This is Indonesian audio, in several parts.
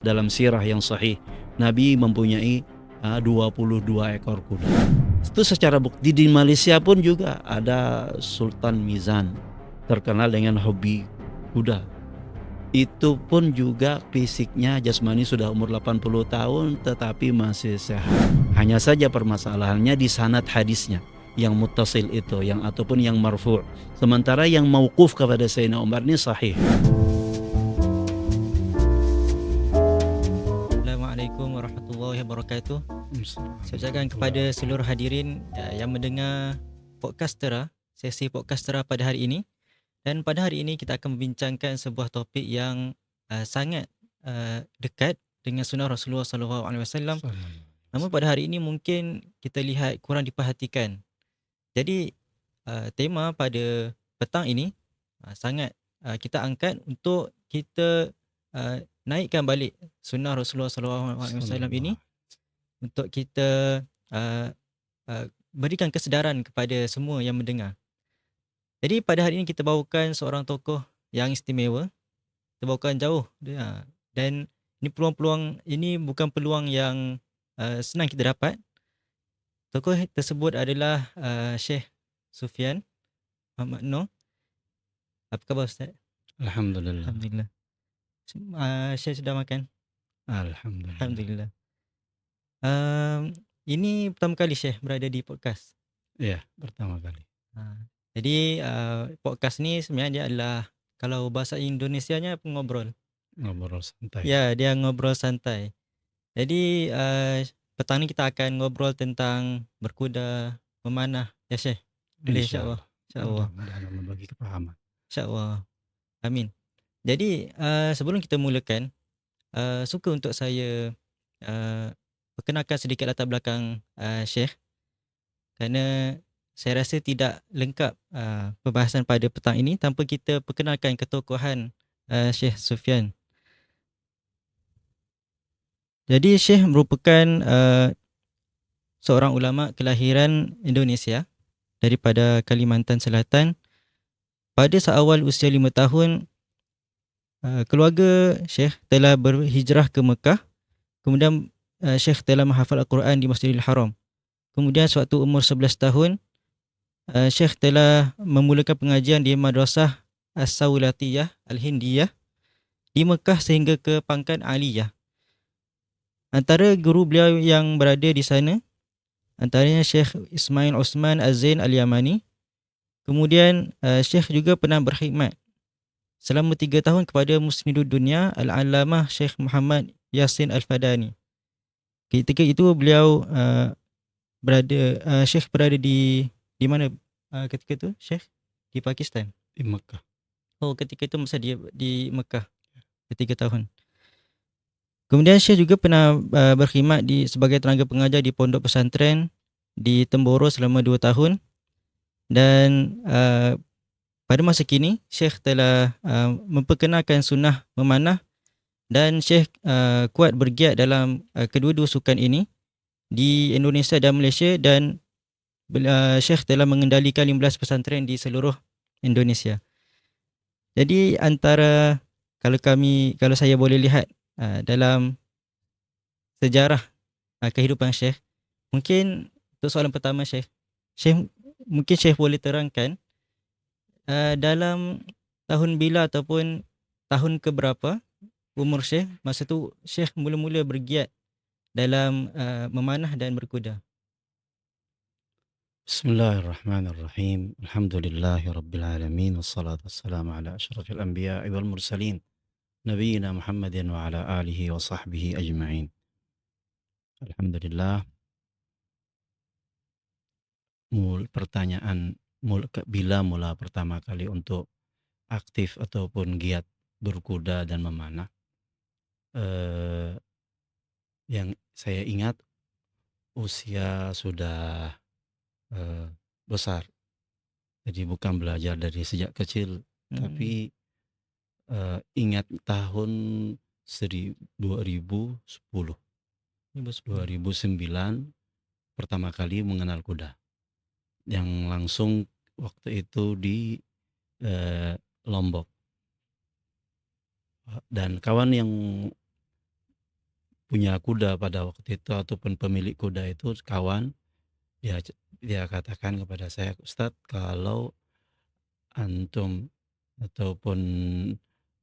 Dalam sirah yang sahih, Nabi mempunyai 22 ekor kuda. Itu secara bukti. Di Malaysia pun juga ada Sultan Mizan, terkenal dengan hobi kuda. Itu pun juga fisiknya jasmani sudah umur 80 tahun tetapi masih sehat. Hanya saja permasalahannya di sanad hadisnya yang muttasil itu, yang ataupun yang marfu'. Sementara yang mauquf kepada Sayyidina Umar ini sahih. Assalamualaikum warahmatullahi wabarakatuh. Saya ucapkan kepada seluruh hadirin yang mendengar Podcastera, sesi Podcastera pada hari ini. Dan pada hari ini kita akan membincangkan sebuah topik yang sangat dekat dengan sunnah Rasulullah SAW. Namun pada hari ini mungkin kita lihat kurang diperhatikan. Jadi tema pada petang ini sangat kita angkat untuk kita naikkan balik sunnah Rasulullah SAW ini, untuk kita berikan kesedaran kepada semua yang mendengar. Jadi pada hari ini kita bawakan seorang tokoh yang istimewa. Kita bawakan jauh dan ini peluang-peluang ini bukan peluang yang senang kita dapat. Tokoh tersebut adalah Syekh Sufyan Muhammad Noor. Apa khabar Ustaz? Alhamdulillah. Alhamdulillah. Syekh sudah makan? Alhamdulillah. Alhamdulillah. Ini pertama kali Syekh berada di podcast. Ya, pertama kali. Jadi podcast ni sebenarnya dia adalah, kalau bahasa Indonesianya ngobrol. Ngobrol santai. Ya, dia ngobrol santai. Jadi petang ni kita akan ngobrol tentang berkuda, memanah. Ya Syekh? Boleh insya-Allah. Insya-Allah. Mudah-mudahan membagi kepahaman. Insya-Allah. Amin. Jadi sebelum kita mulakan, suka untuk saya perkenalkan sedikit latar belakang Syekh, kerana saya rasa tidak lengkap perbahasan pada petang ini tanpa kita perkenalkan ketokohan Syekh Sufyan. Jadi Syekh merupakan seorang ulama kelahiran Indonesia daripada Kalimantan Selatan. Pada seawal usia 5 tahun, keluarga Syekh telah berhijrah ke Mekah. Kemudian Syekh telah menghafal Al-Quran di Masjidil Haram. Kemudian sewaktu umur 11 tahun, Syekh telah memulakan pengajian di Madrasah As-Sawlatiyah Al-Hindiyah di Mekah sehingga ke pangkat Aliyah. Antara guru beliau yang berada di sana antaranya Syekh Ismail Osman Az-Zain Al-Yamani. Kemudian Syekh juga pernah berkhidmat selama 3 tahun kepada Musnidud Dunia Al-Allamah Syekh Muhammad Yasin Al-Fadani. Ketika itu beliau Syekh berada di mana ketika itu Syekh? Di Pakistan? Di Mekah. Oh, ketika itu masa di Mekah 3 tahun. Kemudian Syekh juga pernah berkhidmat sebagai tenaga pengajar di pondok pesantren di Temboro selama 2 tahun. Dan pada masa kini Syekh telah memperkenalkan sunnah memanah, dan Syekh kuat bergiat dalam kedua-dua sukan ini di Indonesia dan Malaysia, dan Syekh telah mengendalikan 15 pesantren di seluruh Indonesia. Jadi antara, kalau saya boleh lihat dalam sejarah kehidupan Syekh, mungkin untuk soalan pertama Syekh mungkin Syekh boleh terangkan dalam tahun bila ataupun tahun keberapa umur Syekh masa tu Syekh mula-mula bergiat dalam memanah dan berkuda. Bismillahirrahmanirrahim. Alhamdulillahirabbil alamin wassalatu wassalamu ala asyrafil anbiya'i wal mursalin nabiyina Muhammadin wa ala alihi wa sahbihi ajma'in. Alhamdulillah. Pertanyaan bila mula pertama kali untuk aktif ataupun giat berkuda dan memanah, yang saya ingat usia sudah besar. Jadi bukan belajar dari sejak kecil, tapi ingat tahun 2010, 2009 pertama kali mengenal kuda. Yang langsung waktu itu di Lombok. Dan kawan yang punya kuda pada waktu itu ataupun pemilik kuda itu kawan, dia katakan kepada saya, "Ustadz, kalau antum ataupun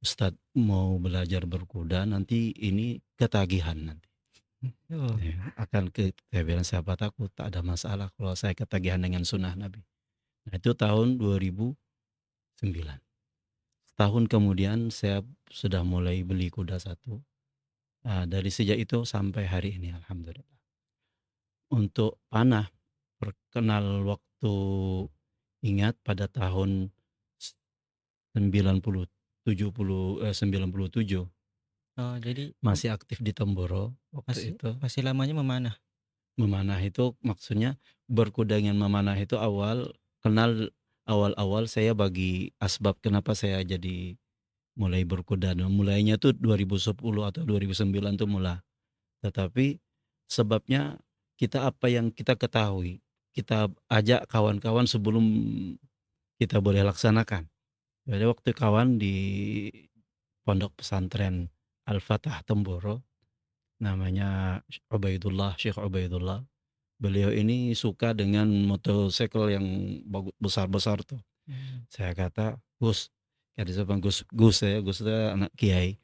Ustadz mau belajar berkuda nanti ini ketagihan nanti." Oh. Ya, saya bilang siapa takut, tak ada masalah kalau saya ketagihan dengan sunnah Nabi. Nah, itu tahun 2009. Setahun kemudian saya sudah mulai beli kuda satu. Nah, dari sejak itu sampai hari ini alhamdulillah. Untuk panah, perkenal waktu ingat pada tahun 90 97 Oh, jadi masih aktif di Temboro waktu masih itu. masih lamanya memanah. Memanah itu maksudnya berkuda dengan memanah itu awal-awal saya bagi asbab kenapa saya jadi mulai berkuda. Nah, mulainya tuh 2010 atau 2009 tuh mulai. Tetapi sebabnya apa yang kita ketahui, kita ajak kawan-kawan sebelum kita boleh laksanakan. Jadi waktu kawan di pondok pesantren Al-Fatah Temboro, namanya Syekh Ubaidullah. Beliau ini suka dengan motorcycle yang besar-besar tuh. Saya kata, Gus, kata saya, Gus itu anak kiai.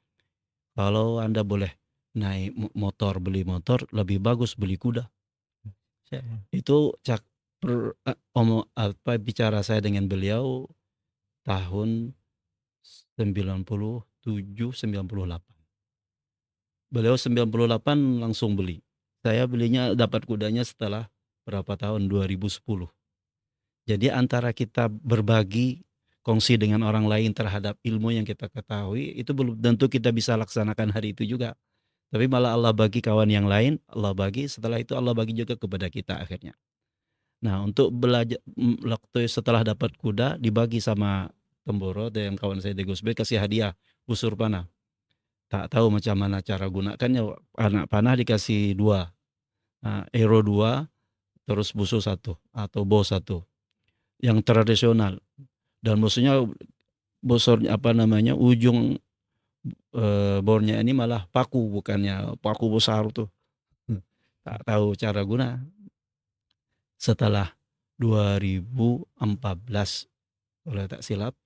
Kalau Anda boleh naik motor, beli motor, lebih bagus beli kuda. Itu bicara saya dengan beliau tahun 97, 98. Beliau 98 langsung beli. Saya belinya dapat kudanya setelah berapa tahun, 2010. Jadi antara kita berbagi, kongsi dengan orang lain terhadap ilmu yang kita ketahui, itu belum tentu kita bisa laksanakan hari itu juga. Tapi malah Allah bagi kawan yang lain, Allah bagi, setelah itu Allah bagi juga kepada kita akhirnya. Nah, untuk belajar waktu setelah dapat kuda dibagi sama Temboro dan kawan saya di Gusbe, kasih hadiah busur panah. Tak tahu macam mana cara gunakannya, anak panah dikasih 2. Hero 2, terus busur 1 atau bow 1. Yang tradisional. Dan maksudnya bosornya ujung bornya ini malah paku, bukannya paku besar tuh. Tak tahu cara guna. Setelah 2014 kalau tak silap,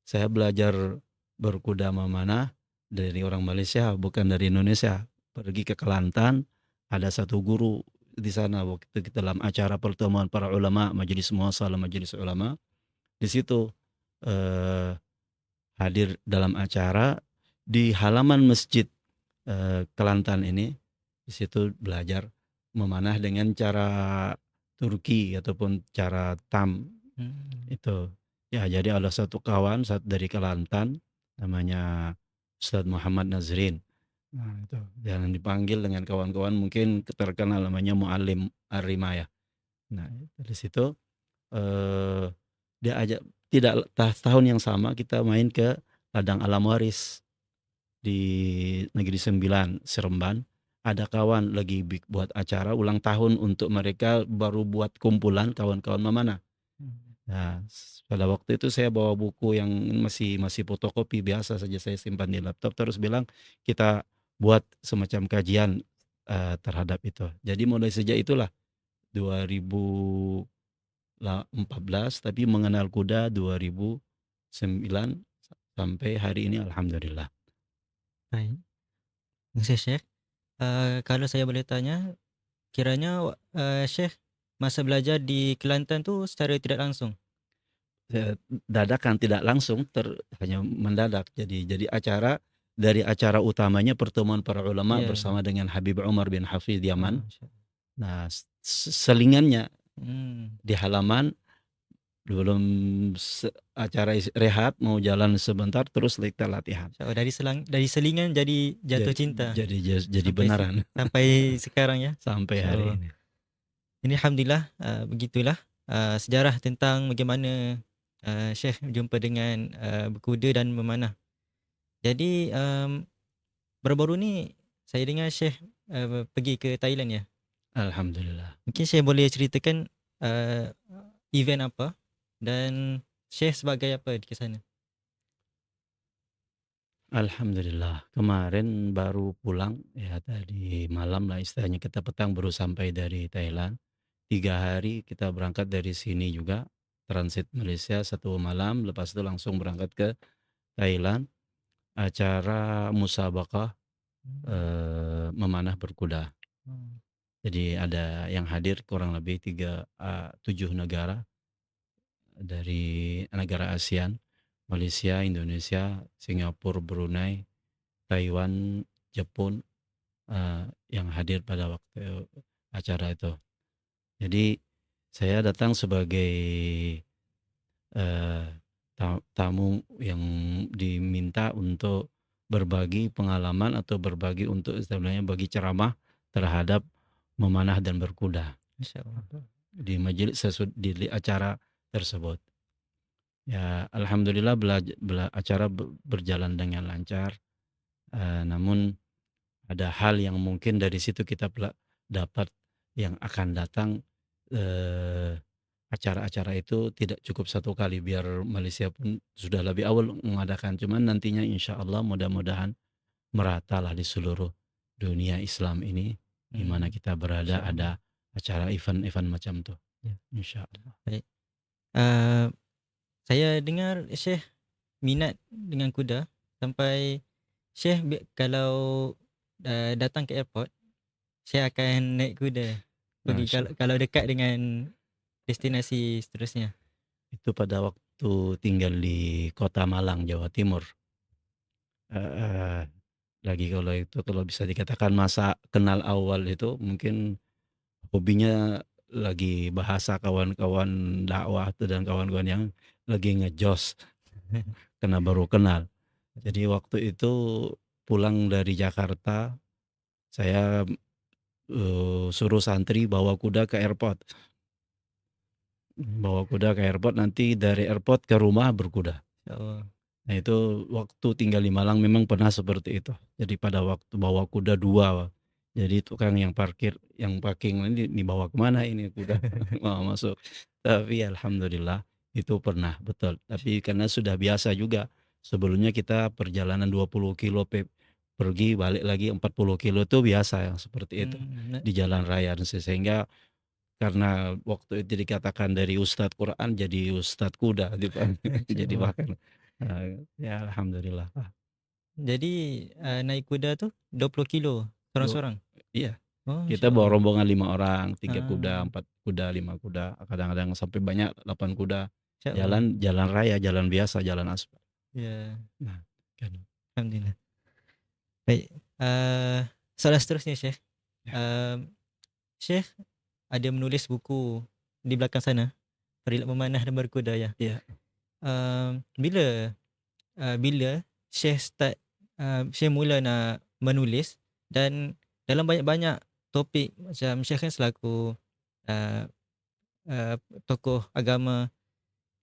saya belajar berkuda memanah dari orang Malaysia, bukan dari Indonesia. Pergi ke Kelantan, ada satu guru di sana waktu itu dalam acara pertemuan para ulama, majelis muasalah majelis ulama. Di situ hadir dalam acara di halaman masjid Kelantan ini. Di situ belajar memanah dengan cara Turki ataupun cara tam itu. Ya, jadi ada satu kawan dari Kelantan namanya Ustadz Muhammad Nazrin. Nah, itu jangan dipanggil dengan kawan-kawan mungkin terkenal namanya Muallim Ar-Rimayah. Nah, dari situ dia ajak, tidak tahun yang sama kita main ke Ladang Alam Waris di Negeri Sembilan Seremban. Ada kawan lagi buat acara ulang tahun untuk mereka, baru buat kumpulan kawan-kawan memanah. Nah, pada waktu itu saya bawa buku yang masih fotokopi biasa saja, saya simpan di laptop, terus bilang kita buat semacam kajian terhadap itu. Jadi mulai sejak itulah 2014, tapi mengenal kuda 2009 sampai hari ini alhamdulillah. Baik. Syekh, kalau saya boleh tanya, kiranya Syekh masa belajar di Kelantan tu secara tidak langsung? Dadakan, tidak langsung, hanya mendadak. Jadi dari acara utamanya pertemuan para ulama bersama dengan Habib Umar bin Hafidh Yaman. Nah, selingannya di halaman belum acara rehat, mau jalan sebentar terus kita latihan. Dari selingan jadi jatuh cinta. Jadi beneran sampai sekarang ya. Sampai hari ini. Ini alhamdulillah, begitulah sejarah tentang bagaimana Syekh berjumpa dengan berkuda dan memanah. Jadi baru-baru ni saya dengar Syekh pergi ke Thailand ya. Alhamdulillah. Mungkin Syekh boleh ceritakan event apa dan Syekh sebagai apa di sana? Alhamdulillah, kemarin baru pulang, ya tadi malam lah istilahnya, kita petang baru sampai dari Thailand. 3 hari kita berangkat dari sini juga, transit Malaysia 1 malam, lepas itu langsung berangkat ke Thailand, acara musabaqah, Hmm. memanah berkuda. Hmm. Jadi ada yang hadir kurang lebih 7 negara dari negara ASEAN, Malaysia, Indonesia, Singapura, Brunei, Taiwan, Jepun, yang hadir pada waktu acara itu. Jadi saya datang sebagai, eee, tamu yang diminta untuk berbagi pengalaman atau berbagi untuk istilahnya bagi ceramah terhadap memanah dan berkuda Masya Allah. di majelis di acara tersebut. Ya alhamdulillah acara berjalan dengan lancar, namun ada hal yang mungkin dari situ kita dapat yang akan datang, eee, acara-acara itu tidak cukup 1 kali, biar Malaysia pun sudah lebih awal mengadakan, cuman nantinya insyaallah mudah-mudahan meratalah di seluruh dunia Islam ini, di mana Hmm. kita berada Masya Allah. ada acara event-event macam tuh, Ya. insyaallah. Baik. Uh, saya dengar Syekh minat dengan kuda sampai Syekh kalau datang ke airport, Syekh akan naik kuda pergi Masya kalau dekat dengan destinasi seterusnya. Itu pada waktu tinggal di Kota Malang, Jawa Timur. Heeh. Lagi kalau bisa dikatakan masa kenal awal itu mungkin hobinya lagi bahasa kawan-kawan dakwah tuh dan kawan-kawan yang lagi ngejos karena baru kenal. Jadi waktu itu pulang dari Jakarta, saya, suruh santri bawa kuda ke airport. Bawa kuda ke airport, nanti dari airport ke rumah berkuda. Masya Allah. Nah itu waktu tinggal di Malang memang pernah seperti itu. Jadi pada waktu bawa kuda 2, jadi tukang yang parking ini dibawa kemana ini kuda mau masuk. Tapi alhamdulillah itu pernah, betul. Tapi karena sudah biasa juga, sebelumnya kita perjalanan 20 kilo pergi balik lagi 40 kilo itu biasa yang seperti itu Hmm, di jalan raya, sehingga karena waktu itu dikatakan dari ustadz Quran jadi ustadz kuda Masya jadi Allah. bahkan, ya alhamdulillah. Jadi naik kuda tuh 20 kilo Du seorang-seorang. iya, Oh, kita Masya bawa Allah. rombongan 5 orang, 3 kuda, Ah, 4 kuda, 5 kuda, kadang-kadang sampai banyak 8 kuda. Masya Allah. Jalan jalan raya, jalan biasa, jalan aspal. Ya, Nah, kan. alhamdulillah. Baik. Soalan seterusnya Syekh. Ya, Um, Syekh ada menulis buku di belakang sana, Perilat Memanah dan Berkuda ya. iya. Bila bila Syekh start Syekh mula nak menulis, dan dalam banyak-banyak topik, macam Syekh kan selaku uh, uh, tokoh agama,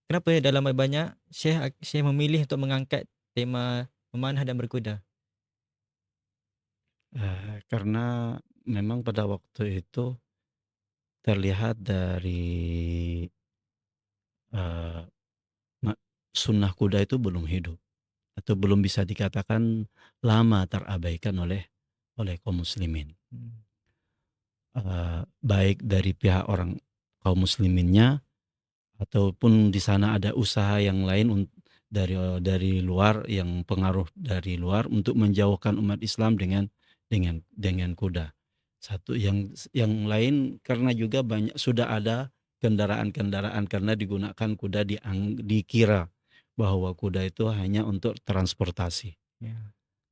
kenapa dalam banyak Syekh memilih untuk mengangkat tema memanah dan berkuda? Karena memang pada waktu itu terlihat dari, eee, ma sunnah kuda itu belum hidup atau belum bisa dikatakan lama terabaikan oleh kaum muslimin. Hmm. Baik dari pihak kaum musliminnya ataupun di sana ada usaha yang lain dari luar, yang pengaruh dari luar untuk menjauhkan umat Islam dengan kuda. Satu yang lain karena juga sudah ada kendaraan-kendaraan, karena digunakan kuda, dikira bahwa kuda itu hanya untuk transportasi. Ya.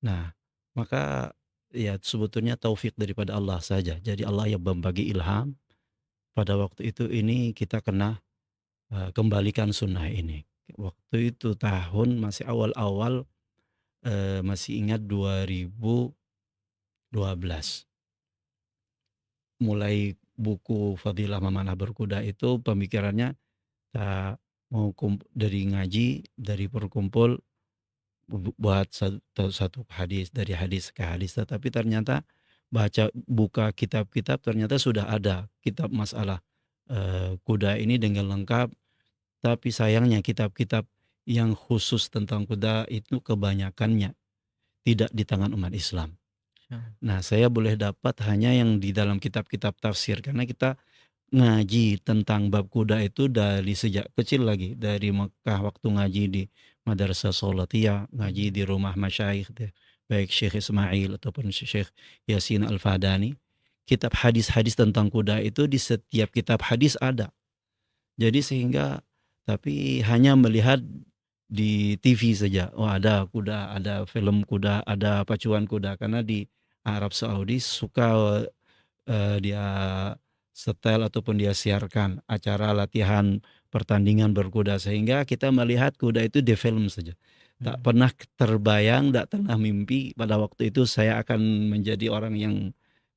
Nah, maka ya sebetulnya taufik daripada Allah saja. Jadi Allah yang membagi ilham, pada waktu itu ini kita kena, kembalikan sunnah ini. Waktu itu tahun masih awal-awal, masih ingat 2012. Mulai buku Fadilah Memanah Berkuda itu pemikirannya, mau dari ngaji, dari berkumpul buat satu hadis, dari hadis ke hadis, tetapi ternyata buka kitab-kitab, ternyata sudah ada kitab masalah, kuda ini dengan lengkap, tapi sayangnya kitab-kitab yang khusus tentang kuda itu kebanyakannya tidak di tangan umat Islam. Ya. Nah, saya boleh dapat hanya yang di dalam kitab-kitab tafsir karena kita ngaji tentang bab kuda itu dari sejak kecil lagi, dari Mekah waktu ngaji di Madrasah Salatiyah, ngaji di rumah masyayikh baik Syekh Ismail ataupun Syekh Yasin Al-Fadani. Kitab hadis-hadis tentang kuda itu di setiap kitab hadis ada. Jadi sehingga tapi hanya melihat di TV saja. Oh, ada kuda, ada film kuda, ada pacuan kuda karena di Arab Saudi suka dia setel ataupun dia siarkan acara latihan pertandingan berkuda sehingga kita melihat kuda itu di film saja. Tak pernah terbayang, tak pernah mimpi pada waktu itu saya akan menjadi orang yang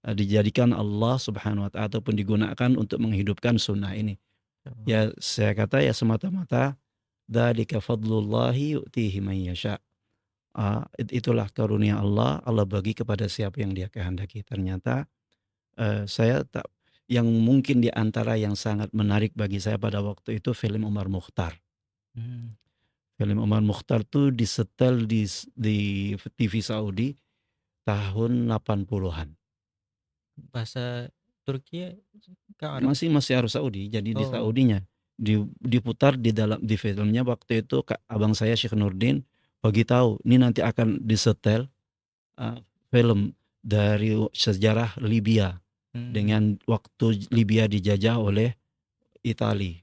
dijadikan Allah Subhanahu wa taala ataupun digunakan untuk menghidupkan sunnah ini. Ya, saya kata ya semata-mata dzalika fadlullahi yu'tihi man yasha. Itulah karunia Allah, Allah bagi kepada siapa yang Dia kehendaki. Ternyata saya tak yang mungkin di antara yang sangat menarik bagi saya pada waktu itu film Umar Mukhtar. Hmm. Film Umar Mukhtar tuh disetel di TV Saudi tahun 80-an. Bahasa Turki ke Arab? Masih harus Saudi. Jadi di Oh. Saudinya diputar di filmnya waktu itu abang saya Syekh Nurdin bagi tahu ini nanti akan disetel film dari sejarah Libya dengan waktu Libya dijajah oleh Italia.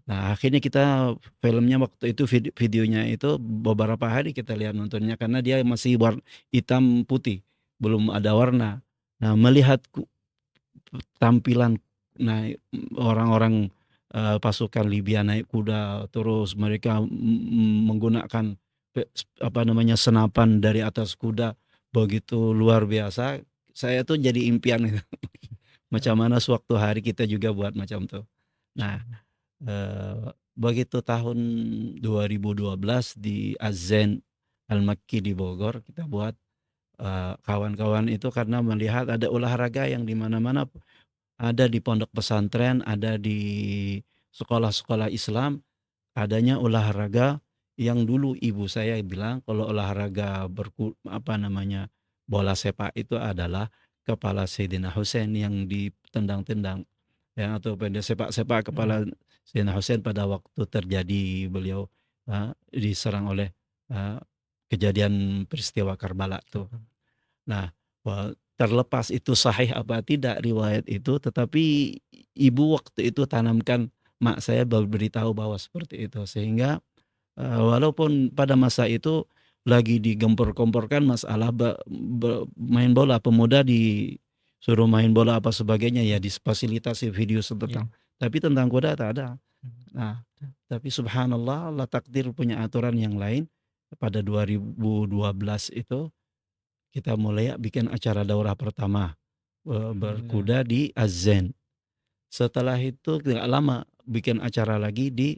Nah, akhirnya kita filmnya waktu itu videonya itu beberapa hari kita lihat nontonnya karena dia masih hitam putih, belum ada warna. Nah, melihat tampilan orang-orang pasukan Libya naik kuda terus mereka menggunakan senapan dari atas kuda begitu luar biasa. Saya tuh jadi impian macam mana suatu hari kita juga buat macam tuh. Nah, begitu tahun 2012 di Azzen Al-Makki di Bogor kita buat kawan-kawan itu karena melihat ada olahraga yang di mana-mana ada di pondok pesantren, ada di sekolah-sekolah Islam, adanya olahraga yang dulu ibu saya bilang kalau olahraga bola sepak itu adalah kepala Sayyidina Husain yang ditendang-tendang ya atau pada sepak-sepak kepala Sayyidina Husain pada waktu terjadi beliau diserang oleh kejadian peristiwa Karbala tuh. Nah, terlepas itu sahih apa tidak riwayat itu, tetapi ibu waktu itu tanamkan mak saya beritahu bahwa seperti itu sehingga walaupun pada masa itu lagi digempor-gemporkan masalah main bola pemuda disuruh main bola apa sebagainya ya difasilitasi video tentang tapi tentang kuda tak ada. Nah, tapi subhanallah Allah takdir punya aturan yang lain pada 2012 itu kita mulai bikin acara daurah pertama berkuda di Azzen. Setelah itu tidak lama bikin acara lagi di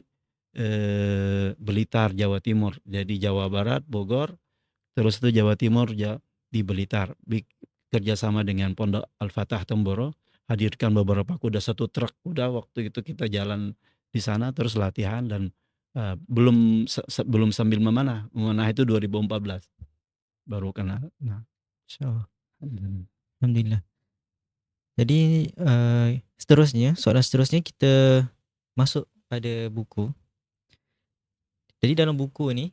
Blitar, Jawa Timur. Jadi Jawa Barat, Bogor, terus itu Jawa Timur di Blitar. Kerjasama dengan Pondok Al-Fatah Temboro, hadirkan beberapa kuda, 1 truk kuda waktu itu kita jalan di sana terus latihan dan belum sambil memanah itu 2014 baru kena. Nah, Insyaallah. Alhamdulillah. Jadi soalan seterusnya kita masuk pada buku. Jadi dalam buku ni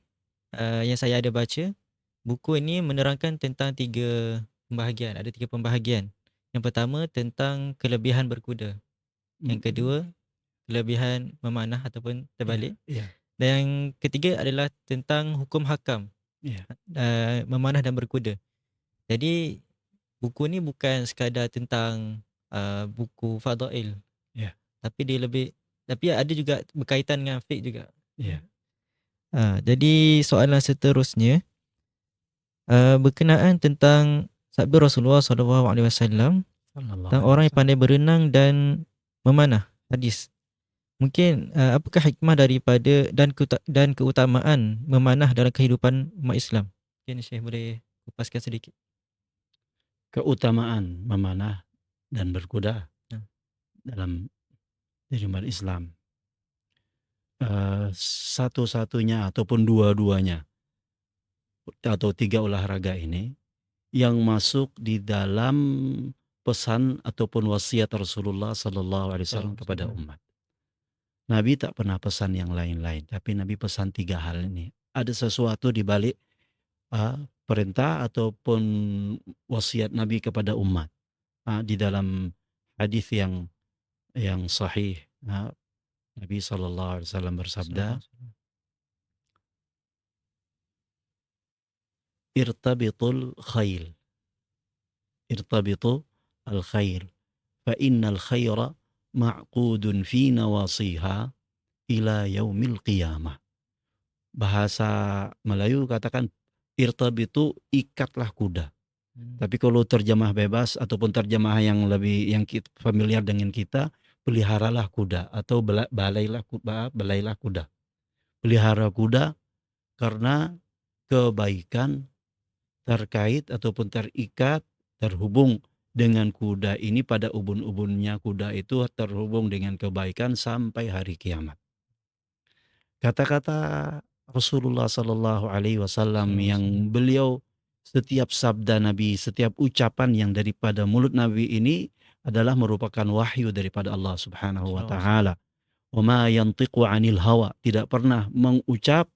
yang saya ada baca, buku ini menerangkan tentang 3 pembahagian. Ada 3 pembahagian. Yang pertama tentang kelebihan berkuda. Yang kedua kelebihan memanah ataupun terbalik. Dan yang ketiga adalah tentang hukum hakam memanah dan berkuda. Jadi buku ni bukan sekadar tentang buku fadail. Tapi dia tapi ada juga berkaitan dengan fiqh juga. Jadi soalan seterusnya berkenaan tentang sabda Rasulullah SAW tentang orang yang pandai berenang dan memanah. Hadis. Mungkin apakah hikmah daripada dan keutamaan memanah dalam kehidupan umat Islam? Mungkin Syekh boleh kupaskan sedikit. Keutamaan memanah dan berkuda dalam umat Islam. Satu-satunya ataupun dua-duanya atau 3 olahraga ini yang masuk di dalam pesan ataupun wasiat Rasulullah sallallahu alaihi wasallam kepada umat. Nabi tak pernah pesan yang lain-lain, tapi Nabi pesan 3 hal ini. Ada sesuatu di balik perintah ataupun wasiat Nabi kepada umat. Di dalam hadis yang sahih, Nabi sallallahu alaihi wasallam bersabda, irtabitul khail. Irtabitu al-khair. Fa innal khaira ma'qudun fi nawasiha ila yaumil qiyamah. Bahasa Melayu katakan irtabitu, ikatlah kuda. Tapi kalau terjemah bebas ataupun terjemah yang lebih familiar dengan kita, peliharalah kuda atau balailah kuda. Pelihara kuda karena kebaikan terkait ataupun terikat, terhubung dengan kuda ini pada ubun-ubunnya kuda itu terhubung dengan kebaikan sampai hari kiamat. Kata-kata Rasulullah Sallallahu Alaihi Wasallam yang beliau setiap sabda Nabi, setiap ucapan yang daripada mulut Nabi ini adalah merupakan wahyu daripada Allah Subhanahu wa taala. Wa ma yantiqu 'anil hawa, tidak pernah mengucap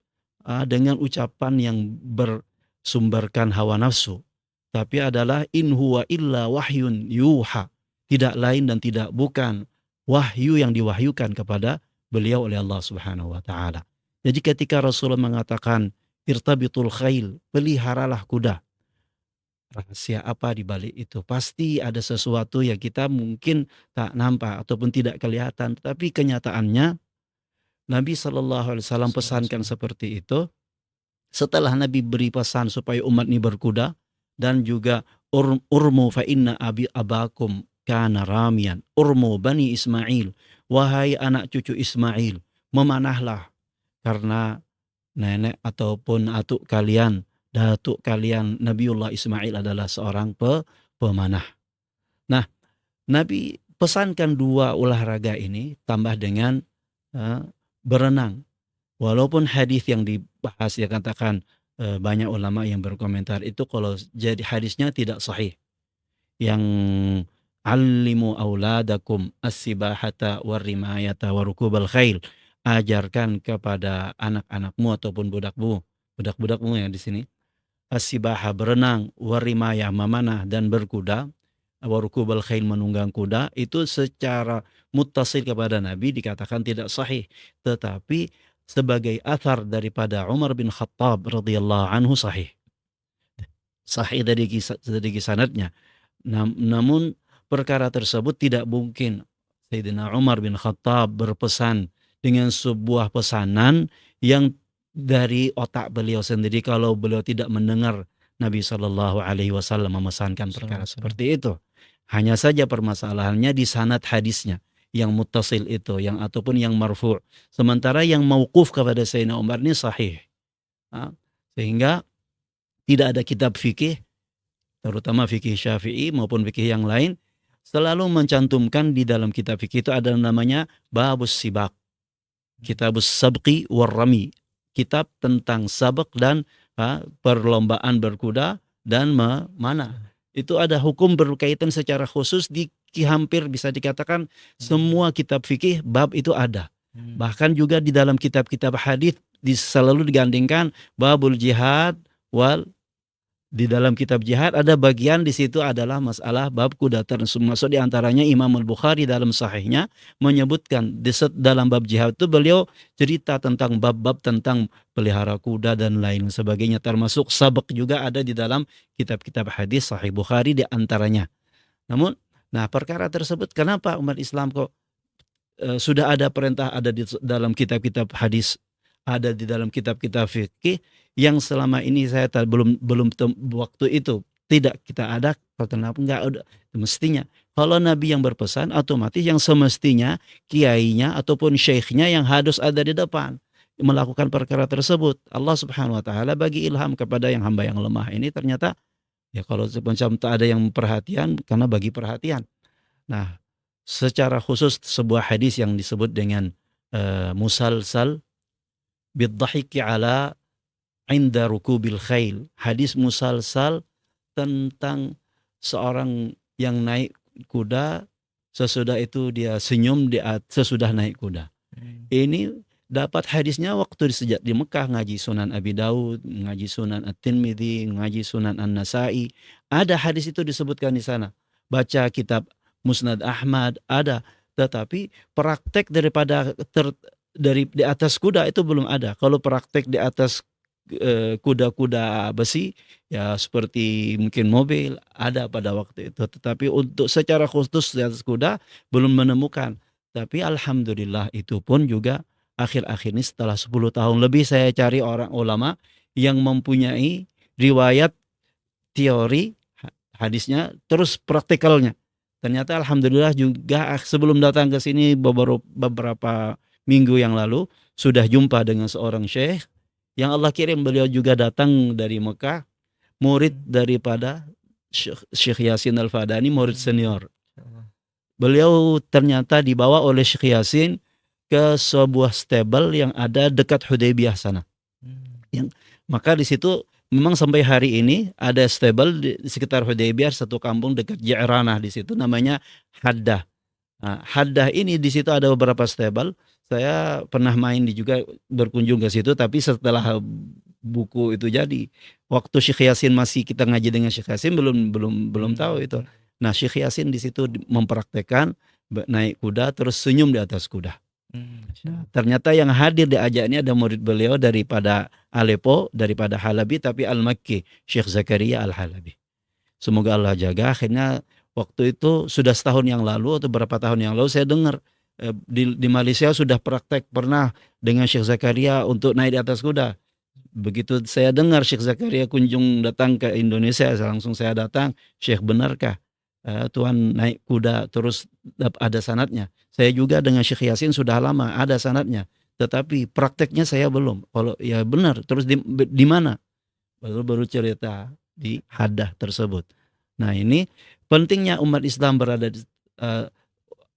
dengan ucapan yang bersumberkan hawa nafsu, tapi adalah in huwa illa wahyun yuha, tidak lain dan tidak bukan wahyu yang diwahyukan kepada beliau oleh Allah Subhanahu wa taala. Jadi ketika Rasulullah mengatakan irtabitul khail, peliharalah kuda. Rahasia apa di balik itu? Pasti ada sesuatu yang kita mungkin tak nampak ataupun tidak kelihatan, tetapi kenyataannya Nabi Shallallahu Alaihi Wasallam pesankan seperti itu. Setelah Nabi beri pesan supaya umat ini berkuda dan juga urmu fa inna abakum kana ramian, urmu bani Ismail, wahai anak cucu Ismail, memanahlah karena nenek ataupun datuk kalian Nabiullah Ismail adalah seorang pemanah. Nah, Nabi pesankan 2 olahraga ini tambah dengan berenang. Walaupun hadis yang dibahas ya katakan banyak ulama yang berkomentar itu kalau jadi hadisnya tidak sahih. Yang allimu auladakum as-sibahata war-rimayata wa rukubal khail. Ajarkan kepada anak-anakmu ataupun budak-budakmu yang di sini as-sibaha, berenang, warimaya, memanah dan berkuda, warukubal khail, menunggang kuda. Itu secara muttasil kepada Nabi dikatakan tidak sahih, tetapi sebagai athar daripada Umar bin Khattab radhiyallahu anhu sahih dari sanadnya. Namun perkara tersebut tidak mungkin Sayyidina Umar bin Khattab berpesan dengan sebuah pesanan yang dari otak beliau sendiri kalau beliau tidak mendengar Nabi Shallallahu Alaihi Wasallam memesankan perkara seperti itu. Hanya saja permasalahannya di sanad hadisnya yang muttasil itu, yang ataupun yang marfu'. Sementara yang mauquf kepada Sayyidina Umar ini sahih. Sehingga tidak ada kitab fikih, terutama fikih Syafi'i maupun fikih yang lain, selalu mencantumkan di dalam kitab fikih itu ada namanya babus sibak. Kitabus sabqi warrami, kitab tentang sabak dan perlombaan berkuda dan memanah. Itu ada hukum berkaitan secara khusus di hampir bisa dikatakan semua kitab fikih bab itu ada. Bahkan juga di dalam kitab-kitab hadis selalu digandingkan babul jihad wal. Di dalam kitab jihad ada bagian di situ adalah masalah bab kuda. Termasuk di antaranya Imam Al-Bukhari dalam sahihnya menyebutkan dalam bab jihad itu beliau cerita tentang bab-bab tentang pelihara kuda dan lain sebagainya. Termasuk sabak juga ada di dalam kitab-kitab hadis Sahih Bukhari di antaranya. Namun, perkara tersebut kenapa umat Islam kok sudah ada perintah ada di dalam kitab-kitab hadis, ada di dalam kitab-kitab fikih yang selama ini saya belum waktu itu tidak kita ada. Kenapa enggak ada? Mestinya kalau Nabi yang berpesan, otomatis yang semestinya kiainya ataupun syekhnya yang harus ada di depan melakukan perkara tersebut. Allah Subhanahu wa taala bagi ilham kepada yang hamba yang lemah ini, ternyata ya kalau macam tak ada yang perhatian karena bagi perhatian. Nah, secara khusus sebuah hadis yang disebut dengan musalsal biddahiki ala inda rukubil khail. Hadis musalsal tentang seorang yang naik kuda, sesudah itu dia senyum sesudah naik kuda. Ini dapat hadisnya waktu sejak di Mekah ngaji Sunan Abi Daud, ngaji Sunan At-Tirmidzi, ngaji Sunan An-Nasai. Ada hadis itu disebutkan di sana. Baca kitab Musnad Ahmad ada, tetapi praktek daripada dari di atas kuda itu belum ada. Kalau praktek di atas kuda-kuda besi ya seperti mungkin mobil ada pada waktu itu, tetapi untuk secara khusus di atas kuda belum menemukan. Tapi alhamdulillah itu pun juga akhir-akhir ini setelah 10 tahun lebih saya cari orang ulama yang mempunyai riwayat teori hadisnya terus praktikalnya. Ternyata alhamdulillah juga sebelum datang ke sini beberapa minggu yang lalu sudah jumpa dengan seorang syekh yang Allah kirim, beliau juga datang dari Mekah, murid daripada Syekh Yasin Al-Fadani, murid senior. Beliau ternyata dibawa oleh Syekh Yasin ke sebuah stable yang ada dekat Hudaybiyah sana. Maka di situ memang sampai hari ini ada stable di sekitar Hudaybiyah, satu kampung dekat Ji'ranah di situ namanya Haddah. Nah, Haddah ini di situ ada beberapa stable. Saya pernah main juga berkunjung ke situ, tapi setelah buku itu jadi, waktu Syekh Yasin masih kita ngaji dengan Syekh Yasin belum tahu itu. Nah, Syekh Yasin di situ mempraktekkan naik kuda terus senyum di atas kuda. Nah, ternyata yang hadir diajaknya ada murid beliau daripada Aleppo, daripada Halabi, tapi Al-Makki, Syekh Zakaria Al-Halabi. Semoga Allah jaga. Akhirnya waktu itu sudah setahun yang lalu atau beberapa tahun yang lalu saya dengar di Malaysia sudah praktek pernah dengan Syekh Zakaria untuk naik di atas kuda. Begitu saya dengar Syekh Zakaria kunjung datang ke Indonesia, langsung saya datang, Syekh benarkah Tuhan naik kuda terus ada sanadnya? Saya juga dengan Syekh Yasin sudah lama ada sanadnya, tetapi prakteknya saya belum. Kalau ya benar, terus di mana? Baru cerita di Haddah tersebut. Nah, ini pentingnya umat Islam berada di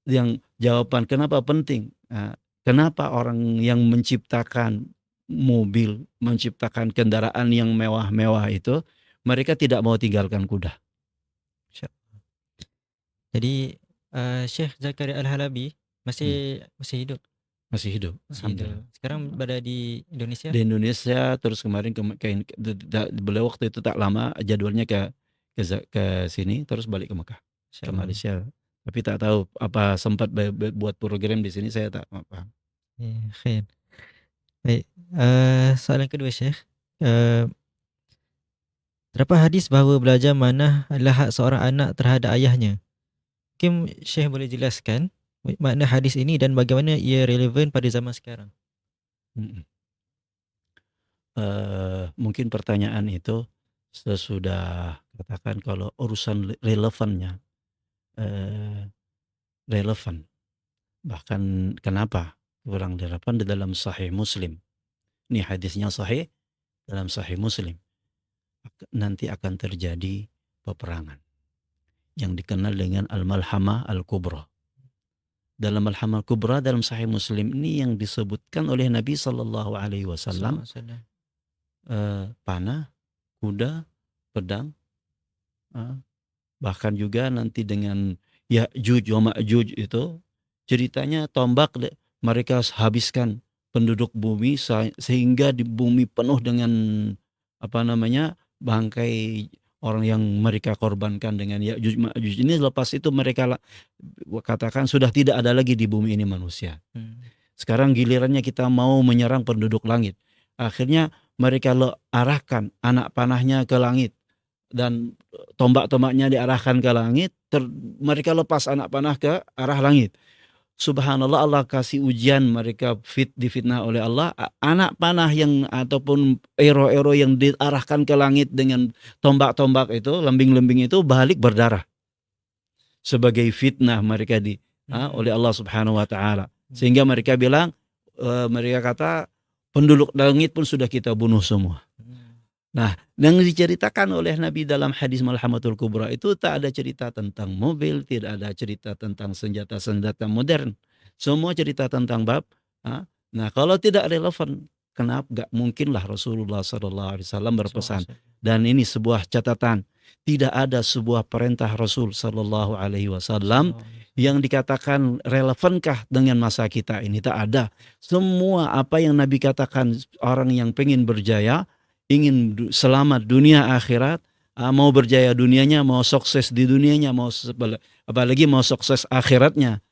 yang jawaban kenapa penting, kenapa orang yang menciptakan mobil, menciptakan kendaraan yang mewah-mewah itu mereka tidak mau tinggalkan kuda. Jadi Syekh Zakaria Al-Halabi masih hidup. Masih hidup. Sekarang berada di Indonesia. Di Indonesia, terus kemarin beliau waktu itu tak lama jadwalnya ke sini, terus balik ke Mekah, ke Malaysia. Tapi tak tahu apa sempat buat program di sini, saya tak paham. Khair. Baik, soalan kedua Syekh. Terdapat hadis bahawa belajar manah adalah hak seorang anak terhadap ayahnya. Mungkin Syekh boleh jelaskan makna hadis ini dan bagaimana ia relevan pada zaman sekarang? Mungkin pertanyaan itu sesudah katakan kalau urusan relevannya relevan. Bahkan kenapa kurang relevan di dalam Sahih Muslim. Ini hadisnya sahih dalam Sahih Muslim. Nanti akan terjadi peperangan yang dikenal dengan Al-Malhamah Al-Kubra. Dalam Al-Malhamah Al-Kubra dalam Sahih Muslim ini yang disebutkan oleh Nabi SAW, panah, kuda, pedang, bahkan juga nanti dengan Ya'juj wa Ma'juj itu ceritanya tombak mereka habiskan penduduk bumi sehingga di bumi penuh dengan bangkai orang yang mereka korbankan dengan Ya'juj Ma'juj ini. Lepas itu mereka katakan sudah tidak ada lagi di bumi ini manusia. Sekarang gilirannya kita mau menyerang penduduk langit. Akhirnya mereka arahkan anak panahnya ke langit dan tombak-tombaknya diarahkan ke langit. Mereka lepas anak panah ke arah langit. Subhanallah, Allah kasih ujian mereka difitnah oleh Allah. Anak panah yang ataupun ero-ero yang diarahkan ke langit dengan tombak-tombak itu, lembing-lembing itu balik berdarah. Sebagai fitnah mereka oleh Allah Subhanahu wa taala. Sehingga mereka bilang, mereka kata penduduk langit pun sudah kita bunuh semua. Nah, yang diceritakan oleh Nabi dalam hadis Malhamatul Kubra itu tak ada cerita tentang mobil, tidak ada cerita tentang senjata-senjata modern. Semua cerita tentang bab. Nah, kalau tidak relevan, kenapa gak mungkinlah Rasulullah SAW berpesan. Dan ini sebuah catatan, tidak ada sebuah perintah Rasul SAW yang dikatakan relevankah dengan masa kita ini. Tak ada. Semua apa yang Nabi katakan, orang yang pengen berjaya, ingin selamat dunia akhirat, mau berjaya dunianya, mau sukses di dunianya, apalagi mau sukses akhiratnya,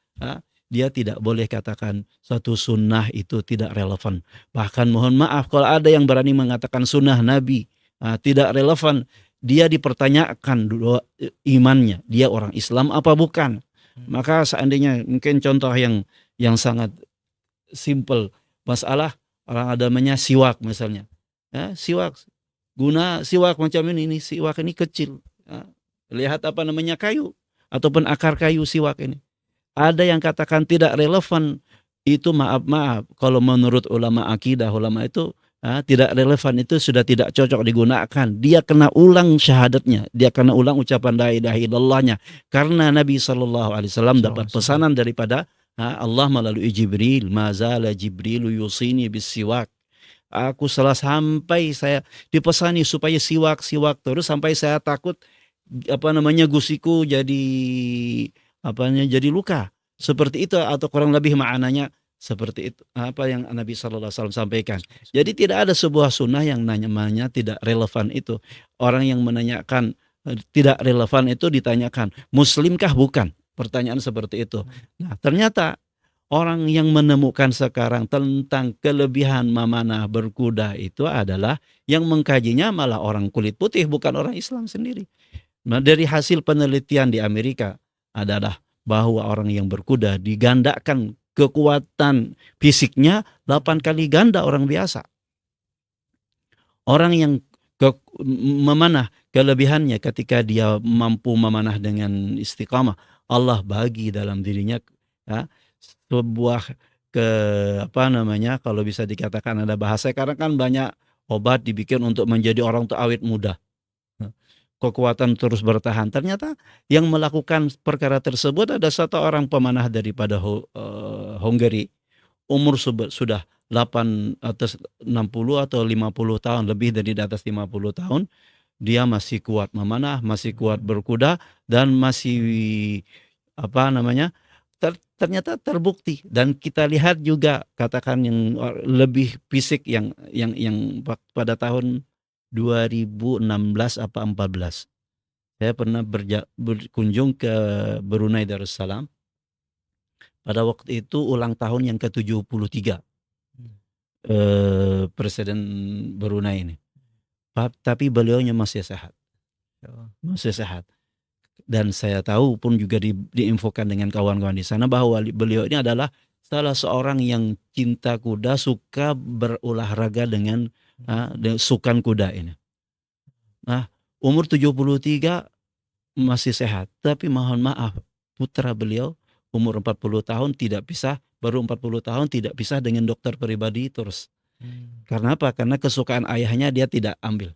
dia tidak boleh katakan satu sunnah itu tidak relevan. Bahkan mohon maaf kalau ada yang berani mengatakan sunnah Nabi tidak relevan, dia dipertanyakan dulu imannya, dia orang Islam apa bukan. Maka seandainya mungkin contoh yang sangat simple, masalah orang adamanya siwak misalnya, siwak, guna siwak macam ini siwak ini kecil, lihat apa namanya kayu ataupun akar kayu siwak ini. Ada yang katakan tidak relevan, itu maaf kalau menurut ulama akidah, ulama itu tidak relevan, itu sudah tidak cocok digunakan. Dia kena ulang syahadatnya, dia kena ulang ucapan la ilaha illallahnya, karena Nabi SAW dapat pesanan daripada Allah melalui Jibril, mazala Jibrilu yusini bisiwak. Aku sampai saya dipesani supaya siwak terus, sampai saya takut gusiku jadi luka. Seperti itu, atau kurang lebih maknanya seperti itu apa yang Nabi SAW sampaikan. Jadi tidak ada sebuah sunnah yang namanya tidak relevan itu. Orang yang menanyakan tidak relevan itu ditanyakan, muslimkah bukan? Pertanyaan seperti itu. Nah, ternyata orang yang menemukan sekarang tentang kelebihan memanah berkuda itu adalah yang mengkajinya malah orang kulit putih, bukan orang Islam sendiri. Nah, dari hasil penelitian di Amerika adalah bahwa orang yang berkuda digandakan kekuatan fisiknya 8 kali ganda orang biasa. Orang yang memanah, kelebihannya ketika dia mampu memanah dengan istiqamah, Allah bagi dalam dirinya sebuah kalau bisa dikatakan ada bahasa, karena kan banyak obat dibikin untuk menjadi orang tuh awet muda, kekuatan terus bertahan. Ternyata yang melakukan perkara tersebut ada satu orang pemanah daripada Hungary, umur sudah 8 atas 60 atau 50 tahun, lebih dari di atas 50 tahun, dia masih kuat memanah, masih kuat berkuda, dan masih ternyata terbukti. Dan kita lihat juga katakan yang lebih fisik yang pada tahun 2016 apa 14 saya pernah berkunjung ke Brunei Darussalam. Pada waktu itu ulang tahun yang ke-73 Presiden Brunei ini. Tapi beliaunya masih sehat. Dan saya tahu pun juga diinfokan dengan kawan-kawan di sana bahwa beliau ini adalah salah seorang yang cinta kuda, suka berolahraga dengan sukan kuda ini. Nah, umur 73 masih sehat, tapi mohon maaf, putra beliau umur 40 tahun baru 40 tahun tidak pisah dengan dokter pribadi terus. Karena apa? Karena kesukaan ayahnya dia tidak ambil.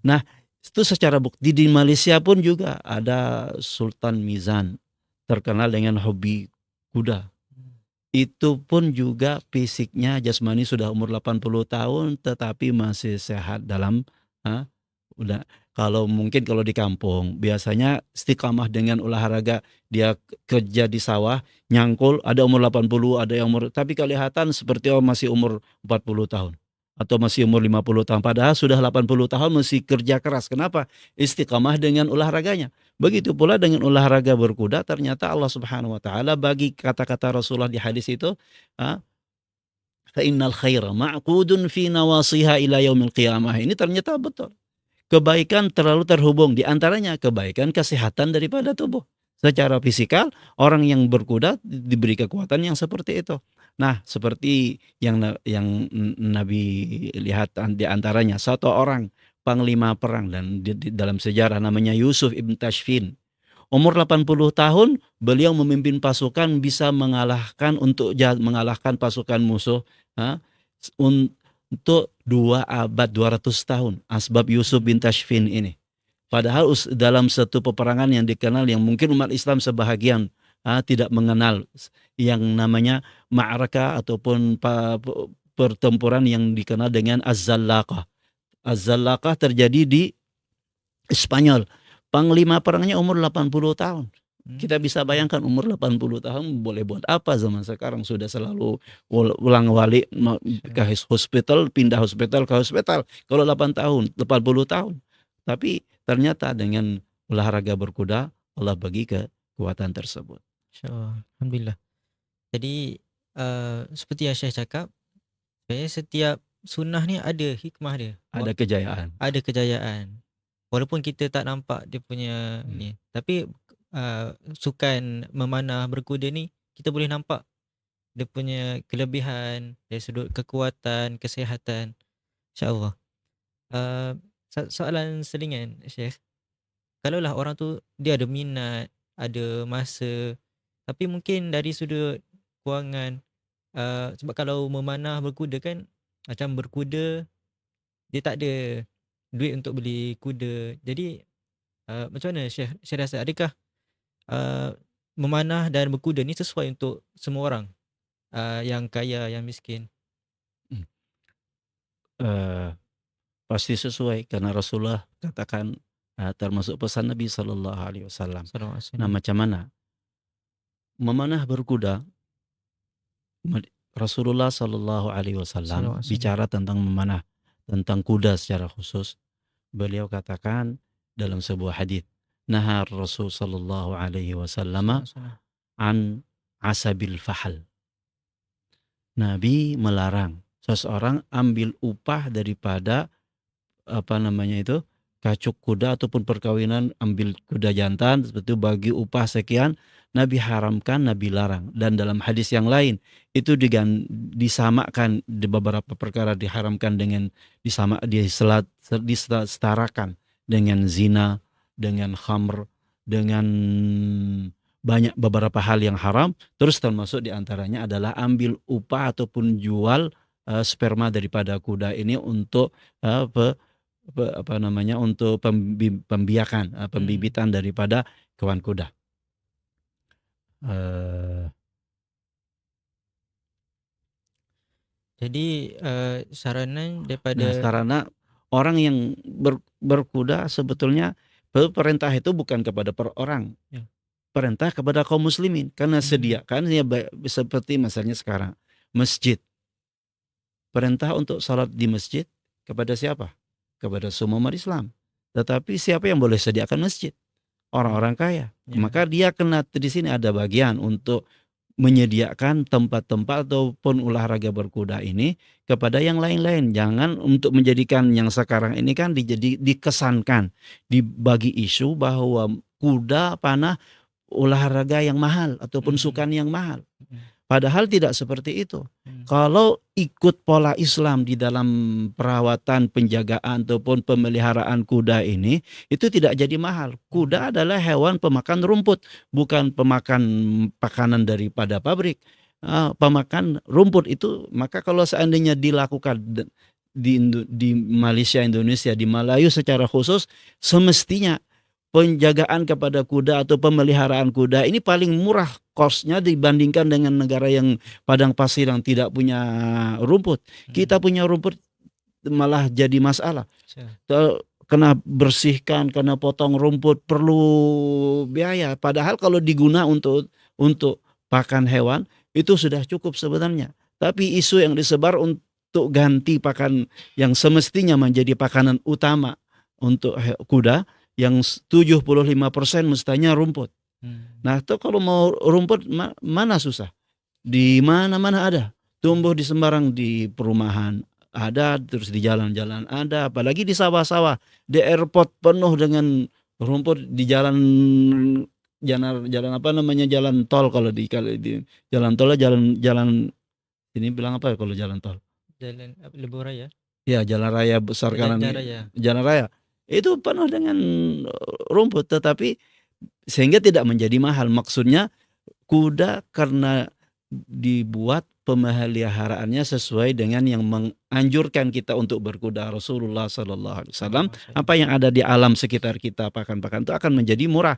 Nah, itu secara bukti di Malaysia pun juga ada Sultan Mizan, terkenal dengan hobi kuda. Itu pun juga fisiknya jasmani sudah umur 80 tahun tetapi masih sehat dalam kalau di kampung biasanya istiqamah dengan olahraga, dia kerja di sawah nyangkul, ada umur 80, ada yang tapi kelihatan seperti masih umur 40 tahun atau masih umur 50 tahun, padahal sudah 80 tahun masih kerja keras. Kenapa? Istiqamah dengan olahraganya. Begitu pula dengan olahraga berkuda, ternyata Allah Subhanahu wa taala bagi kata-kata Rasulullah di hadis itu, fa innal khaira ma'qudun fi nawasiha ila yaumil qiyamah. Ini ternyata betul. Kebaikan terlalu terhubung, di antaranya kebaikan kesehatan daripada tubuh. Secara fisikal, orang yang berkuda diberi kekuatan yang seperti itu. Nah, seperti yang Nabi lihat di antaranya satu orang panglima perang dan di dalam sejarah namanya Yusuf ibn Tashfin. Umur 80 tahun beliau memimpin pasukan bisa mengalahkan pasukan musuh untuk 2 abad 200 tahun. Asbab Yusuf bin Tashfin ini. Padahal dalam satu peperangan yang dikenal, yang mungkin umat Islam sebahagian tidak mengenal, yang namanya ma'arakah ataupun pertempuran yang dikenal dengan Az-Zallaqah. Az-Zallaqah terjadi di Spanyol. Panglima perangnya umur 80 tahun. Kita bisa bayangkan umur 80 tahun boleh buat apa zaman sekarang, sudah selalu ulang-walik ke hospital, pindah hospital ke hospital kalau 80 tahun. Tapi ternyata dengan olahraga berkuda Allah bagi kekuatan tersebut. InsyaAllah. Alhamdulillah. Jadi seperti yang Syekh cakap, sebenarnya setiap sunnah ni ada hikmah dia. Ada kejayaan. Ada kejayaan. Walaupun kita tak nampak dia punya ni, tapi sukan memanah berkuda ni kita boleh nampak dia punya kelebihan dari sudut kekuatan, kesihatan. InsyaAllah. Soalan selingan Syekh, kalaulah orang tu dia ada minat, ada masa, tapi mungkin dari sudut kewangan, sebab kalau memanah berkuda kan macam berkuda, dia tak ada duit untuk beli kuda. Jadi macam mana Syekh rasa, adakah memanah dan berkuda ni sesuai untuk semua orang, yang kaya, yang miskin? Pasti sesuai karena Rasulullah katakan, termasuk pesan Nabi SAW. Nah, macam mana memanah berkuda? Rasulullah SAW bicara tentang memanah, tentang kuda secara khusus. Beliau katakan dalam sebuah hadis, nahar Rasul sallallahu alaihi wasallam an asabil fahal. Nabi melarang seseorang ambil upah daripada kacuk kuda ataupun perkawinan, ambil kuda jantan seperti itu bagi upah sekian. Nabi haramkan, Nabi larang. Dan dalam hadis yang lain itu disamakan, di beberapa perkara diharamkan dengan disetarakan dengan zina, dengan khamr, dengan banyak beberapa hal yang haram. Terus termasuk diantaranya adalah ambil upah ataupun jual sperma daripada kuda ini untuk untuk pembiakan, pembibitan daripada kawan kuda. Jadi saranan daripada sarana orang yang berkuda sebetulnya perintah itu bukan kepada per orang, perintah kepada kaum muslimin, karena sediakan ya, seperti misalnya sekarang masjid, perintah untuk salat di masjid kepada siapa? Kepada semua umat Islam. Tetapi siapa yang boleh sediakan masjid? Orang-orang kaya. Maka dia kena di sini ada bagian untuk menyediakan tempat-tempat ataupun olahraga berkuda ini kepada yang lain-lain. Jangan untuk menjadikan yang sekarang ini kan dikesankan, dibagi isu bahwa kuda panah olahraga yang mahal ataupun sukan yang mahal. Padahal tidak seperti itu. Kalau ikut pola Islam di dalam perawatan, penjagaan ataupun pemeliharaan kuda ini, itu tidak jadi mahal. Kuda adalah hewan pemakan rumput, bukan pemakan makanan daripada pabrik. Pemakan rumput itu, maka kalau seandainya dilakukan di Malaysia, Indonesia, di Melayu secara khusus, semestinya penjagaan kepada kuda atau pemeliharaan kuda ini paling murah kosnya dibandingkan dengan negara yang padang pasir yang tidak punya rumput. Kita punya rumput malah jadi masalah. Kena bersihkan, kena potong rumput, perlu biaya. Padahal kalau diguna untuk pakan hewan itu sudah cukup sebenarnya. Tapi isu yang disebar untuk ganti pakan yang semestinya menjadi pakanan utama untuk kuda, yang 75% mestinya rumput. Nah, itu kalau mau rumput mana susah? Di mana-mana ada. Tumbuh di sembarang, di perumahan ada, terus di jalan-jalan ada, apalagi di sawah-sawah. Di airport penuh dengan rumput, di jalan jalan tol. Kalau di jalan tol, jalan ini bilang apa kalau jalan tol? Jalan Lebuh Raya. Ya, jalan raya besar kanan. Jalan raya. Itu penuh dengan rumput, tetapi sehingga tidak menjadi mahal. Maksudnya kuda karena dibuat pemeliharaannya sesuai dengan yang menganjurkan kita untuk berkuda Rasulullah SAW. Apa yang ada di alam sekitar kita, pakan-pakan itu akan menjadi murah.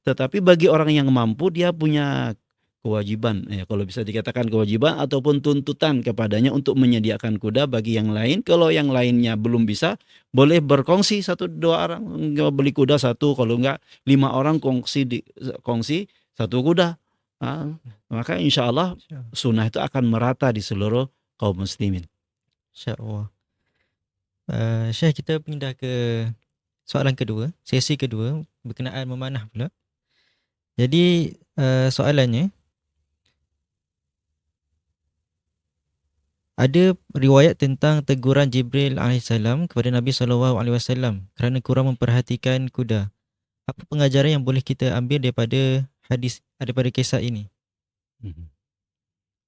Tetapi bagi orang yang mampu, dia punya kewajiban, kalau bisa dikatakan kewajiban ataupun tuntutan kepadanya untuk menyediakan kuda bagi yang lain. Kalau yang lainnya belum bisa, boleh berkongsi 1-2 orang beli kuda satu, kalau enggak 5 orang kongsi satu kuda. Maka insya Allah sunnah itu akan merata di seluruh kaum muslimin. InsyaAllah. Syekh, kita pindah ke soalan kedua, sesi kedua berkenaan memanah pula. Jadi soalannya, ada riwayat tentang teguran Jibril AS kepada Nabi SAW kerana kurang memperhatikan kuda. Apa pengajaran yang boleh kita ambil daripada kisah ini?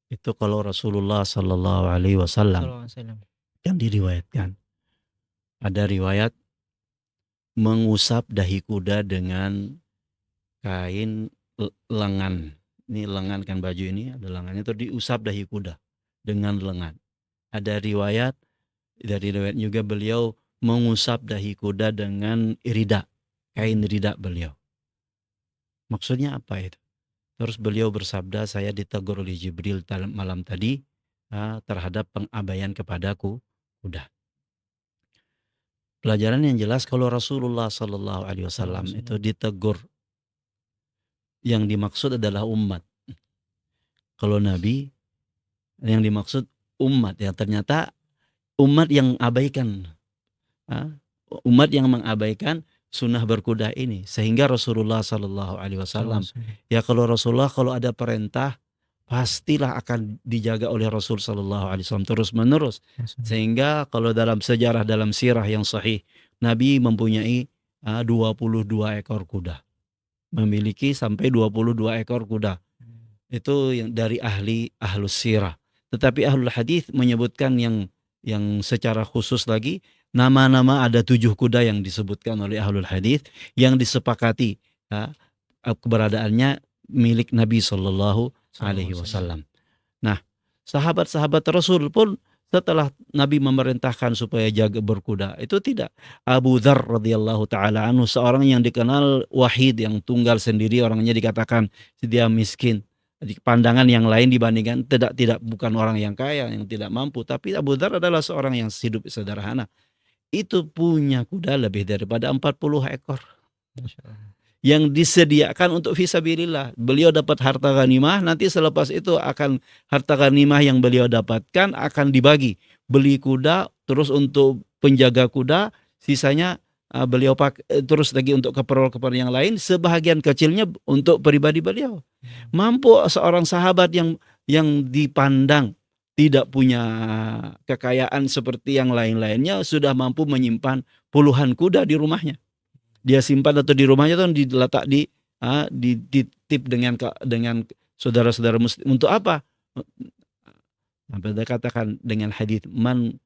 Itu kalau Rasulullah Sallallahu Alaihi Wasallam SAW. yang diriwayatkan, ada riwayat mengusap dahi kuda dengan kain lengan. Ini lengan kan, baju ini ada lengannya, itu diusap dahi kuda dengan lengan. Ada riwayat juga beliau mengusap dahi kuda dengan rida, kain rida beliau. Maksudnya apa itu? Terus beliau bersabda, saya ditegur oleh Jibril malam tadi terhadap pengabaian kepadaku kuda. Pelajaran yang jelas, kalau Rasulullah Sallallahu Alaihi Wasallam itu ditegur, yang dimaksud adalah umat. Kalau Nabi, yang dimaksud umat, ya ternyata umat yang abaikan, umat yang mengabaikan sunnah berkuda ini, sehingga Rasulullah Sallallahu Alaihi Wasallam, ya kalau Rasulullah kalau ada perintah pastilah akan dijaga oleh Rasul Sallallahu Alaihi Wasallam terus menerus, sehingga kalau dalam sejarah, dalam sirah yang sahih, Nabi mempunyai 22 ekor kuda, memiliki sampai 22 ekor kuda. Itu yang dari ahlus sirah. Tetapi ahlul hadis menyebutkan yang secara khusus lagi, nama-nama ada 7 kuda yang disebutkan oleh ahlul hadis yang disepakati keberadaannya milik Nabi Sallallahu Alaihi Wasallam. Nah, sahabat-sahabat Rasul pun setelah Nabi memerintahkan supaya jaga berkuda, itu tidak. Abu Dzar radhiyallahu taala anhu, seorang yang dikenal wahid, yang tunggal sendiri, orangnya dikatakan dia miskin di pandangan yang lain, dibandingkan bukan orang yang kaya, yang tidak mampu, tapi Abu Dzar adalah seorang yang hidup sederhana. Itu punya kuda lebih daripada 40 ekor. Yang disediakan untuk fisabilillah. Beliau dapat harta ghanimah, nanti selepas itu akan harta ghanimah yang beliau dapatkan akan dibagi. Beli kuda, terus untuk penjaga kuda, sisanya beliau terus lagi untuk keperluan yang lain, sebahagian kecilnya untuk pribadi beliau. Mampu seorang sahabat yang dipandang tidak punya kekayaan seperti yang lain-lainnya, sudah mampu menyimpan puluhan kuda di rumahnya. Dia simpan atau di rumahnya tuh diletak dititip dengan saudara-saudara muslim. Untuk apa? Sampai dia katakan dengan hadis, man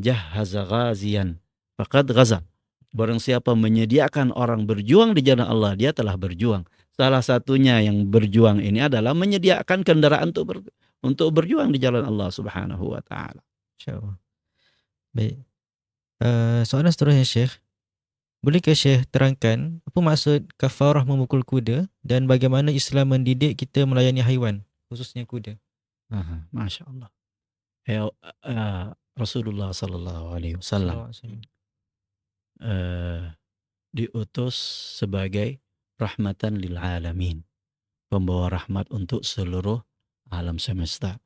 jahhaza ghaziyan faqad ghaza. Barang siapa menyediakan orang berjuang di jalan Allah, dia telah berjuang. Salah satunya yang berjuang ini adalah menyediakan kendaraan untuk berjuang di jalan Allah Subhanahu wa taala. Insyaallah. Baik. Soalan seterusnya, Syekh. Bolehkah Syekh terangkan apa maksud kafarah memukul kuda dan bagaimana Islam mendidik kita melayani haiwan, khususnya kuda? Masya Allah. Rasulullah Sallallahu Alaihi Wasallam diutus sebagai rahmatan lil alamin, pembawa rahmat untuk seluruh alam semesta.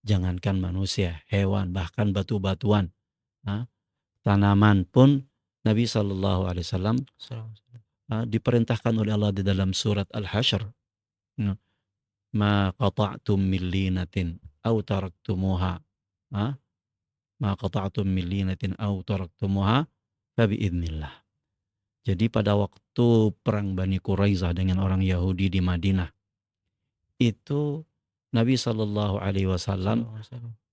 Jangankan manusia, hewan, bahkan batu-batuan, tanaman pun Nabi Sallallahu Alaihi Wasallam diperintahkan oleh Allah di dalam surat Al-Hasyr, ma qata'tum min linatin aw taraktumuha, ma qata'tum min linatin aw taraktumuha fa biidznillah. Jadi pada waktu perang Bani Quraizah dengan orang Yahudi di Madinah, itu Nabi Sallallahu Alaihi Wasallam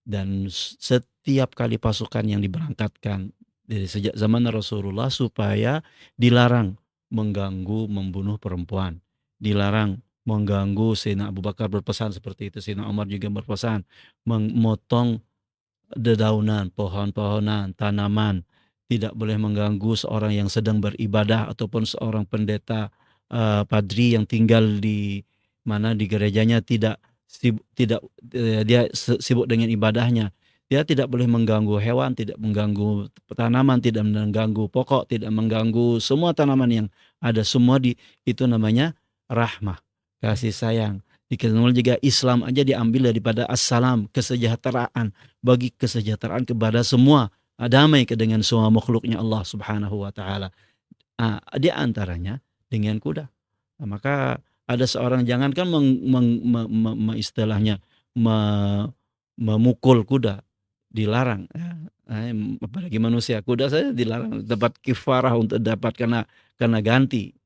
dan setiap kali pasukan yang diberangkatkan dari sejak zaman Rasulullah, supaya dilarang mengganggu, membunuh perempuan, dilarang mengganggu. Sayyidina Abu Bakar berpesan seperti itu, Sayyidina Umar juga berpesan memotong dedaunan, pohon-pohonan, tanaman, tidak boleh mengganggu seorang yang sedang beribadah ataupun seorang pendeta padri yang tinggal di mana di gerejanya dia sibuk dengan ibadahnya. Dia tidak boleh mengganggu hewan, tidak mengganggu tanaman, tidak mengganggu pokok, tidak mengganggu semua tanaman yang ada. Semua itu namanya rahmah, kasih sayang. Dikenal juga Islam aja diambil daripada assalam, kesejahteraan, bagi kesejahteraan kepada semua, damai dengan semua makhluknya Allah Subhanahu wa taala. Di antaranya dengan kuda. Maka ada seorang, jangankan istilahnya memukul kuda, dilarang. Apalagi manusia, kuda saja dilarang, dapat kifarah untuk dapat kena ganti.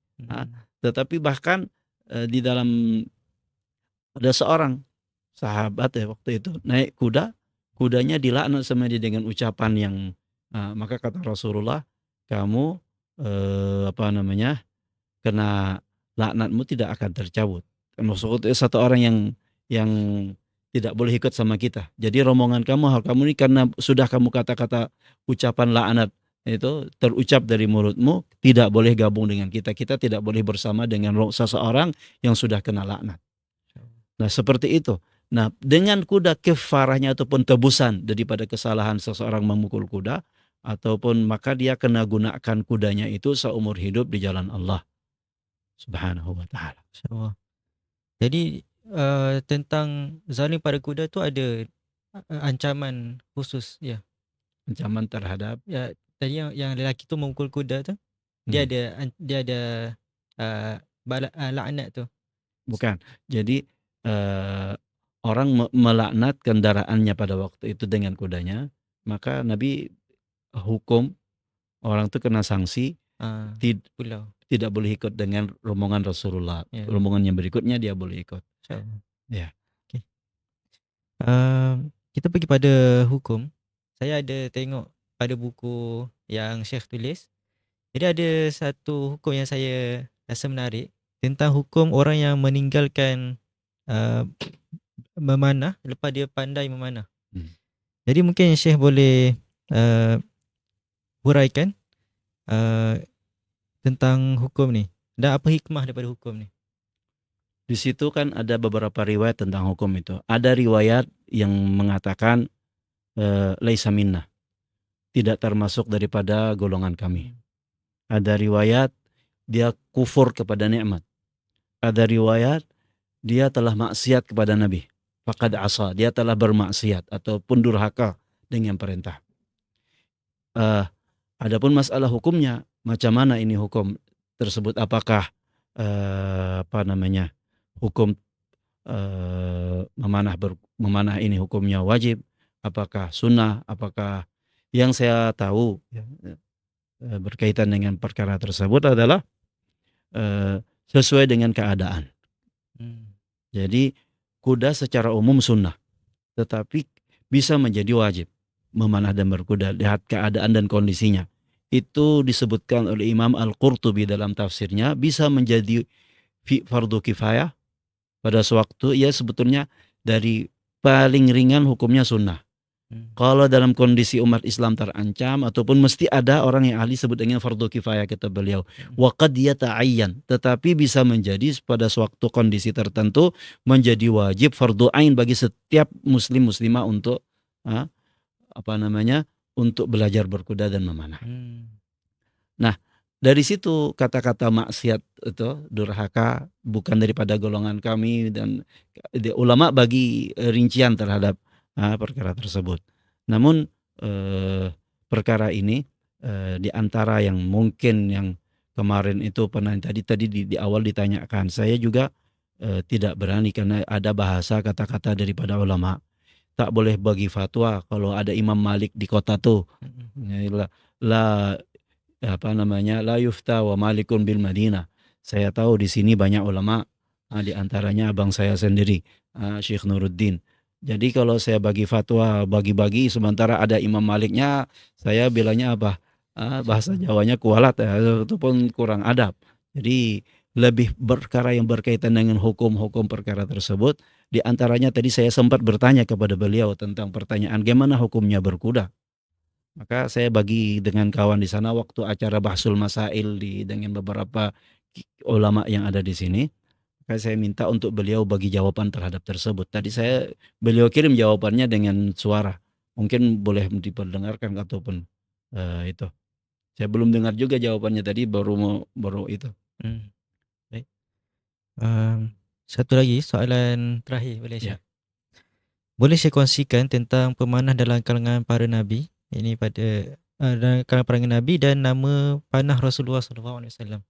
Tetapi bahkan di dalam, ada seorang sahabat waktu itu naik kuda, kudanya dilaknat sama dia dengan ucapan yang maka kata Rasulullah, kamu kena laknatmu tidak akan tercabut. Maksudnya satu orang yang tidak boleh ikut sama kita. Jadi rombongan kamu ini karena sudah kamu kata-kata ucapan laknat itu terucap dari mulutmu, tidak boleh gabung dengan kita. Kita tidak boleh bersama dengan seseorang yang sudah kena laknat. Nah seperti itu. Nah dengan kuda, kefarahnya ataupun tebusan daripada kesalahan seseorang memukul kuda, ataupun maka dia kena gunakan kudanya itu seumur hidup di jalan Allah Subhanahu wa ta'ala. Jadi tentang zalim pada kuda tu ada ancaman khusus ya. Ancaman terhadap Ya, tadi yang lelaki tu memukul kuda tu, dia ada laknat tu. Bukan. Jadi orang melaknat kendaraannya pada waktu itu dengan kudanya, maka Nabi hukum orang itu kena sanksi, Pulau. tidak boleh ikut dengan rombongan Rasulullah. Ya. Rombongan yang berikutnya dia boleh ikut. Ya. Okay. Kita pergi pada hukum. Saya ada tengok pada buku yang Syekh tulis. Jadi ada satu hukum yang saya rasa menarik tentang hukum orang yang meninggalkan memanah lepas dia pandai memanah. Jadi mungkin Syekh boleh huraikan tentang hukum ni dan apa hikmah daripada hukum ni. Di situ kan ada beberapa riwayat tentang hukum itu. Ada riwayat yang mengatakan laisa minna, tidak termasuk daripada golongan kami. Ada riwayat dia kufur kepada nikmat. Ada riwayat dia telah maksiat kepada Nabi. Faqad asa, dia telah bermaksiat ataupun durhaka dengan perintah. Adapun masalah hukumnya, macam mana ini hukum tersebut, apakah hukum memanah ini hukumnya wajib, apakah sunnah, apakah, yang saya tahu berkaitan dengan perkara tersebut adalah sesuai dengan keadaan. Jadi kuda secara umum sunnah, tetapi bisa menjadi wajib memanah dan berkuda, lihat keadaan dan kondisinya. Itu disebutkan oleh Imam Al-Qurtubi dalam tafsirnya, bisa menjadi fardu kifayah pada sewaktu, ya sebetulnya dari paling ringan hukumnya sunnah. Kalau dalam kondisi umat Islam terancam, ataupun mesti ada orang yang ahli, sebut dengan fardu kifayah kata beliau. Wa qad yata'ayyan, tetapi bisa menjadi pada suatu kondisi tertentu menjadi wajib fardu ain bagi setiap muslim muslimah untuk untuk belajar berkuda dan memanah. Nah, dari situ kata-kata maksiat itu, durhaka, bukan daripada golongan kami, dan ulama bagi rincian terhadap perkara tersebut. Namun perkara ini di antara yang mungkin yang kemarin itu pernah tadi di awal ditanyakan, saya juga tidak berani karena ada bahasa kata-kata daripada ulama. Tak boleh bagi fatwa kalau ada Imam Malik di kota tuh. La yufta wa malikun bil Madinah. Saya tahu di sini banyak ulama, di antaranya abang saya sendiri, Syekh Nuruddin. Jadi kalau saya bagi fatwa, bagi-bagi sementara ada Imam Maliknya, saya bilangnya apa? Bahasa Jawanya kualat, itu pun kurang adab. Jadi lebih perkara yang berkaitan dengan hukum-hukum perkara tersebut. Di antaranya tadi saya sempat bertanya kepada beliau tentang pertanyaan gimana hukumnya berkuda. Maka saya bagi dengan kawan di sana waktu acara Bahsul Masail dengan beberapa ulama yang ada di sini. Maka saya minta untuk beliau bagi jawaban terhadap tersebut. Tadi beliau kirim jawabannya dengan suara. Mungkin boleh diperdengarkan ataupun itu. Saya belum dengar juga jawabannya tadi, baru itu. Baik. Satu lagi soalan terakhir boleh Ya. Syekh? Boleh saya kongsikan tentang pemanah dalam kalangan para nabi? Ini pada dalam kalangan para nabi dan nama panah Rasulullah SAW.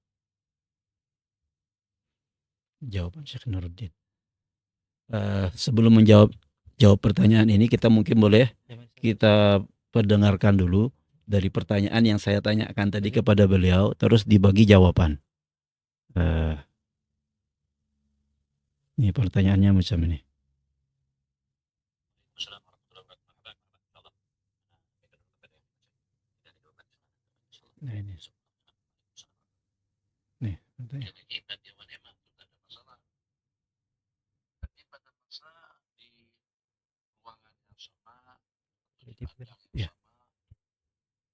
Jawaban Syekh Nuruddin. Sebelum jawab pertanyaan ini, kita mungkin boleh kita perdengarkan dulu dari pertanyaan yang saya tanyakan tadi kepada beliau, terus dibagi jawaban. Ini pertanyaannya macam ini. Nah, ini. Nih, pertanyaan. Ya.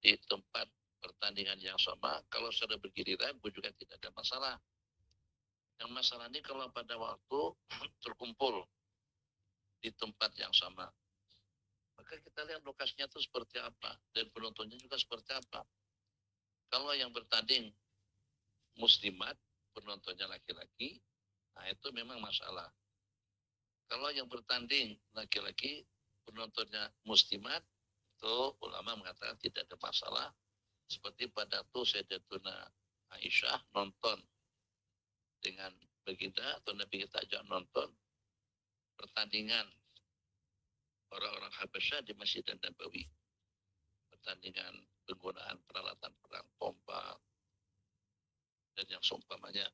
Di tempat pertandingan yang sama, kalau sudah bergiliran pun juga tidak ada masalah. Yang masalah ini kalau pada waktu terkumpul di tempat yang sama, maka kita lihat lokasinya itu seperti apa dan penontonnya juga seperti apa. Kalau yang bertanding muslimat, penontonnya laki-laki, nah itu memang masalah. Kalau yang bertanding laki-laki, penontonnya muslimat, itu ulama mengatakan tidak ada masalah. Seperti pada itu Sayyidatuna Aisyah nonton dengan baginda atau Nabi kita ajak nonton pertandingan orang-orang Habasyah di Masjid Nabawi. Pertandingan penggunaan peralatan perang, tombak, dan yang seumpamanya.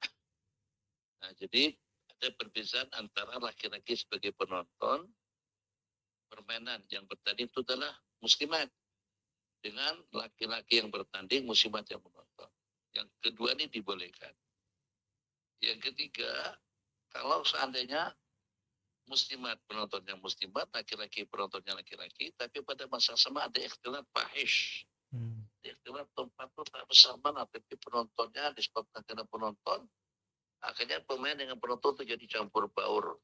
Nah, jadi ada perbedaan antara laki-laki sebagai penonton, permainan yang bertanding itu adalah muslimat, dengan laki-laki yang bertanding muslimat yang menonton. Yang kedua ini dibolehkan. Yang ketiga, kalau seandainya muslimat penontonnya muslimat, laki-laki penontonnya laki-laki, tapi pada masa sama ada ikhtilat fahish. Ikhtilat tempat itu tak bersamaan, tapi penontonnya disebabkan karena penonton, akhirnya pemain dengan penonton itu jadi campur baur.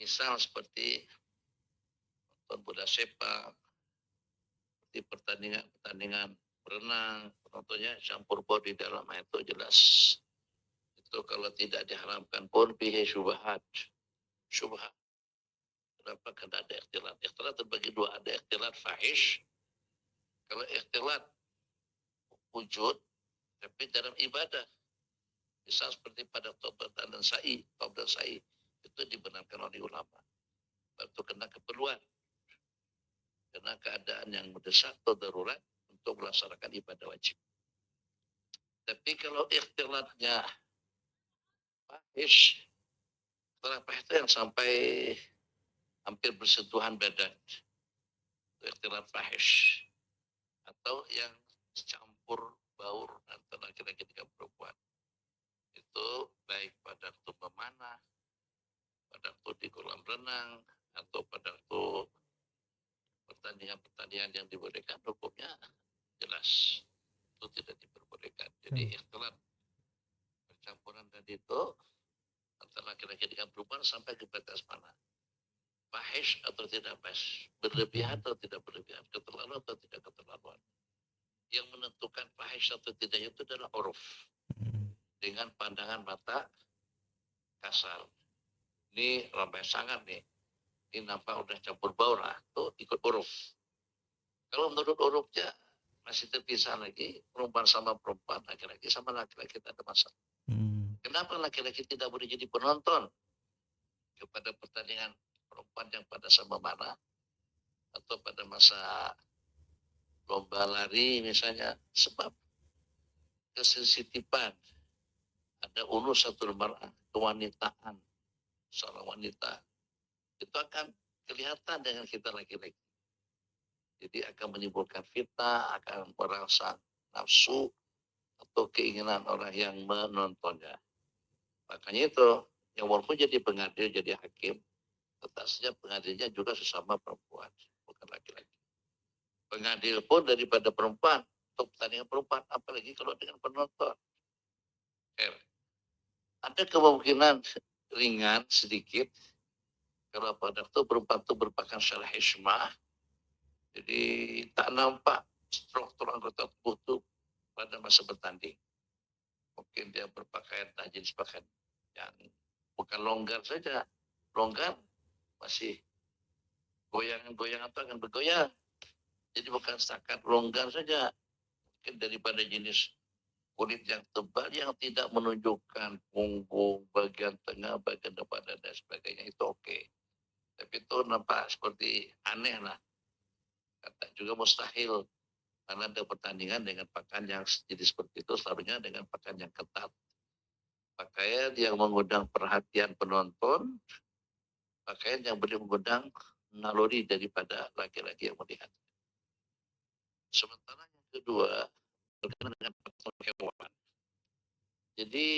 Misal seperti nonton bola sepak, seperti pertandingan berenang, penontonnya campur baur di dalam itu jelas. Itu kalau tidak diharamkan pun bihi syubhat. Syubhat. Kenapa? Karena ada ikhtilat. Ikhtilat terbagi dua. Ada ikhtilat fahish. Kalau ikhtilat wujud, tapi dalam ibadah. Misal seperti pada tobat dan sa'i. Tobat dan sa'i. Itu dibenarkan oleh ulama. Itu kena keperluan. Karena keadaan yang mendesak atau darurat untuk melaksanakan ibadah wajib. Tapi kalau ikhtilatnya fahish, ikhtilat fahish itu yang sampai hampir bersentuhan badan. Itu ikhtilat fahish. Atau yang campur baur antara laki-laki dengan perempuan. Itu baik pada waktu memanah, pada waktu di kolam renang, atau pada waktu pertandingan-pertandingan yang dibolehkan, hukumnya jelas. Itu tidak diperbolehkan. Jadi ikhtilat percampuran tadi itu antara laki-laki dengan perempuan sampai ke batas mana? Fahish atau tidak fahish? Berlebihan atau tidak berlebihan? Keterlaluan atau tidak keterlaluan? Yang menentukan fahish atau tidaknya itu adalah uruf. Dengan pandangan mata kasar. Ini ramai sangat nih. Ini nampak udah campur baur lah. Tuh ikut uruf. Kalau menurut urufnya masih terpisah lagi. Perempuan sama perempuan. Laki-laki sama laki-laki tidak ada masalah. Kenapa laki-laki tidak boleh jadi penonton kepada pertandingan perempuan yang pada sama mana? Atau pada masa lomba lari misalnya. Sebab kesensitipan. Ada unusatul mar'ah. Kewanitaan. Seorang wanita. Itu akan kelihatan dengan kita laki-laki. Jadi akan menimbulkan fitnah, akan merasa nafsu atau keinginan orang yang menontonnya. Makanya itu, yang walaupun jadi pengadil, jadi hakim, atasnya pengadilnya juga sesama perempuan, bukan laki-laki. Pengadil pun daripada perempuan, untuk pertandingan perempuan, apalagi kalau dengan penonton. Ada kemungkinan ringan sedikit kalau pada waktu berpakaian secara hishmah, jadi tak nampak struktur anggota tubuh itu pada masa bertanding. Mungkin dia berpakaian jenis pakaian yang bukan longgar saja, longgar masih goyang-goyang atau akan bergoyang. Jadi bukan setakat longgar saja, mungkin daripada jenis kulit yang tebal yang tidak menunjukkan punggung, bagian tengah, bagian depan dan lain sebagainya, itu oke. Tapi itu nampak seperti aneh lah. Kata juga mustahil. Karena ada pertandingan dengan pakaian yang jadi seperti itu selalunya dengan pakaian yang ketat. Pakaian yang mengundang perhatian penonton, pakaian yang boleh mengundang naluri daripada laki-laki yang melihat. Sementara yang kedua, berkaitan dengan faktor hewan. Jadi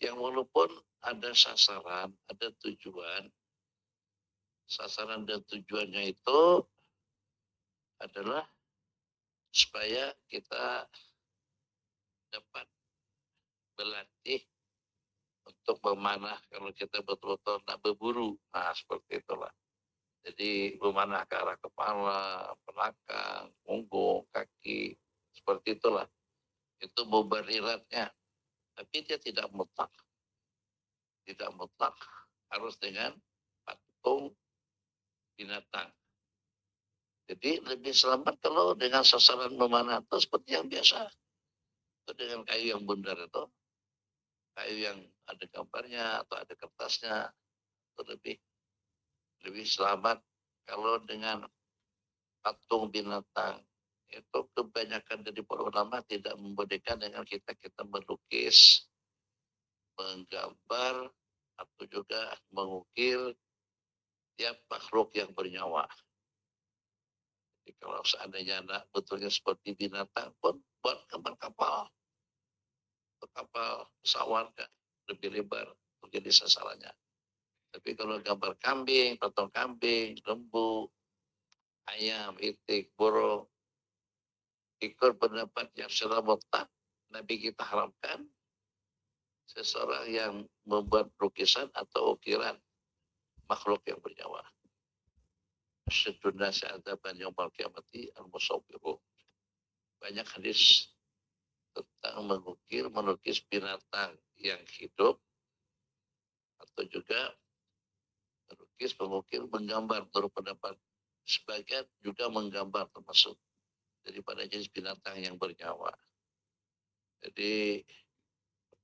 yang walaupun ada sasaran, ada tujuan, sasaran dan tujuannya itu adalah supaya kita dapat berlatih untuk memanah kalau kita betul-betul nak berburu. Nah, seperti itulah. Jadi memanah ke arah kepala, belakang, punggung, kaki, seperti itulah. Itu mubariratnya. Tapi dia tidak mutlak. Tidak mutlak. Harus dengan patung binatang. Jadi lebih selamat kalau dengan sasaran memanah itu seperti yang biasa. Itu dengan kayu yang bundar itu. Kayu yang ada gambarnya atau ada kertasnya. Itu lebih selamat. Kalau dengan patung binatang, itu kebanyakan dari para ulama tidak membolehkan dengan kita melukis, menggambar, atau juga mengukir tiap makhluk yang bernyawa. Jadi kalau seandainya anak betulnya seperti binatang pun, buat gambar kapal. Kapal pesawat lebih lebar untuk jadi sasarannya. Tapi kalau gambar kambing, patung kambing, lembu, ayam, itik, burung, ikut pendapat yang secara mutlak Nabi kita haramkan seseorang yang membuat lukisan atau ukiran makhluk yang bernyawa. Asyadun nasi adzaban yaumil qiyamati al-musawwiru. Banyak hadis tentang melukis binatang yang hidup atau juga mengukir, menggambar menurut pendapat sebagian juga menggambar termasuk daripada jenis binatang yang bernyawa. Jadi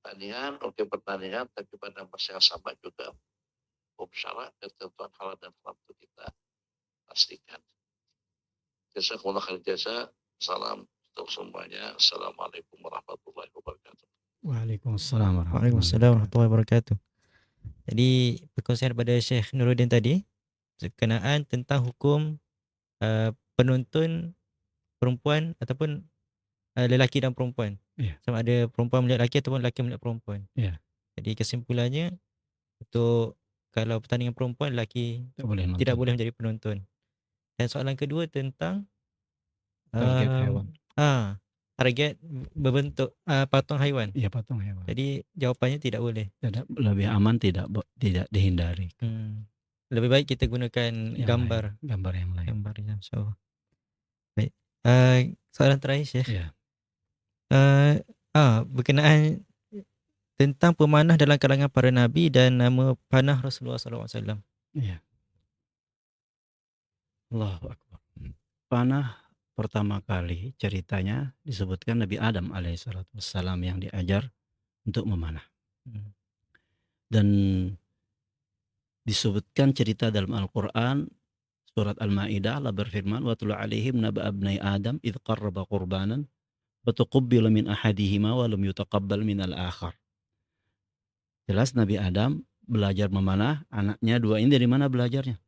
pertandingan, tapi pada masa yang sama juga syarat ketentuan halal dan haram itu kita pastikan. Jazakumullah khair jasa. Salam untuk semuanya. Assalamualaikum warahmatullahi wabarakatuh. Waalaikumsalam Waalaikumsalam warahmatullahi wabarakatuh. Jadi perkongsian daripada Syekh Nuruddin tadi berkenaan tentang hukum penuntun perempuan ataupun lelaki dan perempuan. Ya. Sama ada perempuan melihat lelaki ataupun lelaki melihat perempuan. Ya. Jadi kesimpulannya untuk kalau pertandingan perempuan, lelaki tidak boleh menjadi penonton. Dan soalan kedua tentang target hewan. Target berbentuk patung haiwan. Iya, patung hewan. Jadi jawapannya tidak boleh. Lebih aman tidak dihindari. Lebih baik kita gunakan gambar yang lain. Gambarnya. So, baik. Soalan terakhir Syekh. Ya. Berkenaan tentang pemanah dalam kalangan para nabi dan nama panah Rasulullah SAW. Iya. Allahu Akbar. Panah pertama kali ceritanya disebutkan Nabi Adam alaihissalam yang diajar untuk memanah. Dan disebutkan cerita dalam Al-Quran surat Al-Ma'idah, Allah berfirman watlu alaihim naba abnai Adam idh qarraba qurbanan fatuqabbala min ahadihima wa lam yutaqabbal min al-akhar. Jelas Nabi Adam belajar memanah, anaknya dua ini dari mana belajarnya?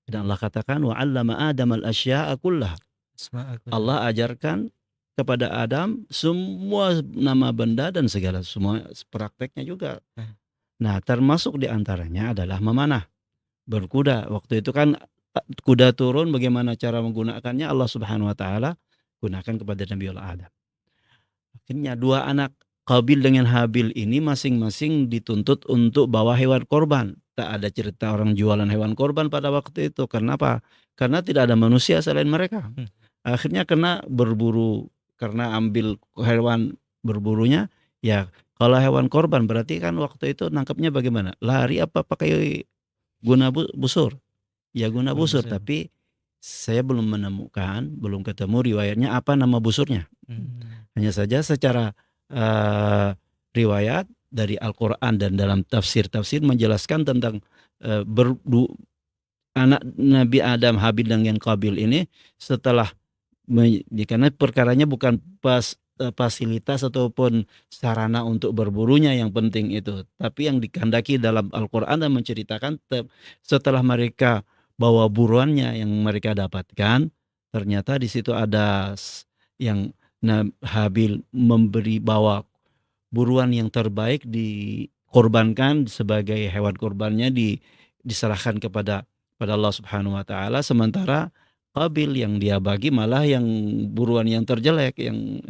Dan Allah katakan wa 'allama Adam al-asya'a kullaha. Allah ajarkan kepada Adam semua nama benda dan segala semua prakteknya juga. Nah, termasuk di antaranya adalah memanah, berkuda. Waktu itu kan kuda turun, bagaimana cara menggunakannya Allah Subhanahu wa taala gunakan kepada Nabi Allah Adam. Akhirnya dua anak Qabil dengan Habil ini masing-masing dituntut untuk bawa hewan korban. Tak ada cerita orang jualan hewan korban pada waktu itu. Kenapa? Karena tidak ada manusia selain mereka. Akhirnya kena berburu, karena ambil hewan berburunya. Ya kalau hewan korban berarti kan waktu itu nangkapnya bagaimana? Lari apa pakai guna busur? Ya guna Guna busur, busur. tapi saya belum menemukan, belum ketemu riwayatnya apa nama busurnya. Hanya saja secara riwayat dari Al-Quran dan dalam tafsir-tafsir menjelaskan tentang anak Nabi Adam Habil dengan Qabil ini setelah karena perkaranya bukan fasilitas ataupun sarana untuk berburunya yang penting itu, tapi yang dikehendaki dalam Al-Quran dan menceritakan setelah mereka bawa buruannya yang mereka dapatkan, ternyata di situ ada yang Habil memberi bawa buruan yang terbaik dikorbankan sebagai hewan korbannya, diserahkan kepada Allah Subhanahu wa taala, sementara Qabil yang dia bagi malah yang buruan yang terjelek, yang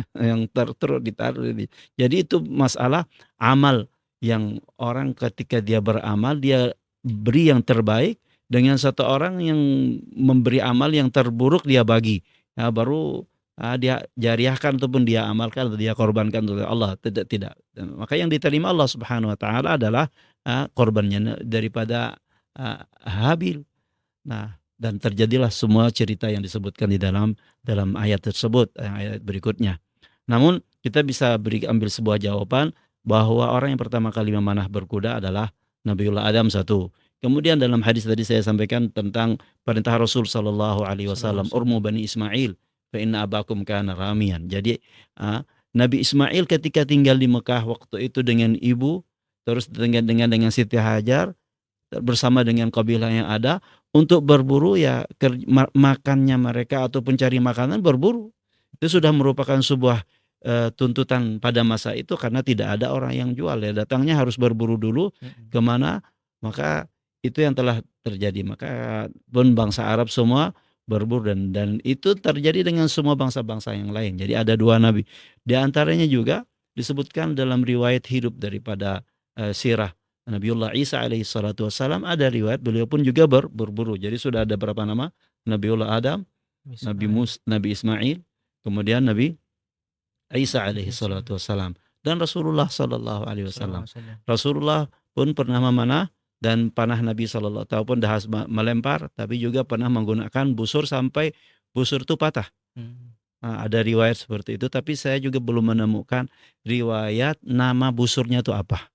ditaruh. Jadi itu masalah amal, yang orang ketika dia beramal dia beri yang terbaik, dengan satu orang yang memberi amal yang terburuk dia bagi. Ya, baru dia jariahkan ataupun dia amalkan atau dia korbankan oleh Allah. Tidak. Maka yang diterima Allah Subhanahu wa taala adalah korbannya daripada Habil. Nah, dan terjadilah semua cerita yang disebutkan di dalam ayat tersebut, ayat berikutnya. Namun kita bisa ambil sebuah jawaban bahwa orang yang pertama kali memanah berkuda adalah Nabiullah Adam satu. Kemudian dalam hadis tadi saya sampaikan tentang perintah Rasul sallallahu alaihi wasallam, urmu bani Ismail fa inna abakum kana ramiyan. Jadi Nabi Ismail ketika tinggal di Mekah waktu itu dengan ibu, terus dengan Siti Hajar bersama dengan kabilah yang ada untuk berburu, ya makannya mereka ataupun cari makanan berburu. Itu sudah merupakan sebuah tuntutan pada masa itu, karena tidak ada orang yang jual, ya datangnya harus berburu dulu kemana, maka itu yang telah terjadi. Maka pun bangsa Arab semua berburu, dan itu terjadi dengan semua bangsa-bangsa yang lain. Jadi ada dua nabi, di antaranya juga disebutkan dalam riwayat hidup daripada sirah Nabiullah Isa alaihi salatu wassalam, ada riwayat beliau pun juga berburu. Jadi sudah ada berapa nama? Nabiullah Adam, Nabi Ismail, kemudian Nabi Isa alaihi salatu wassalam, dan Rasulullah sallallahu alaihi wasallam. Rasulullah pun pernah memanah, dan panah Nabi sallallahu ataupun dahas melempar, tapi juga pernah menggunakan busur sampai busur itu patah. Ada riwayat seperti itu, tapi saya juga belum menemukan riwayat nama busurnya itu apa.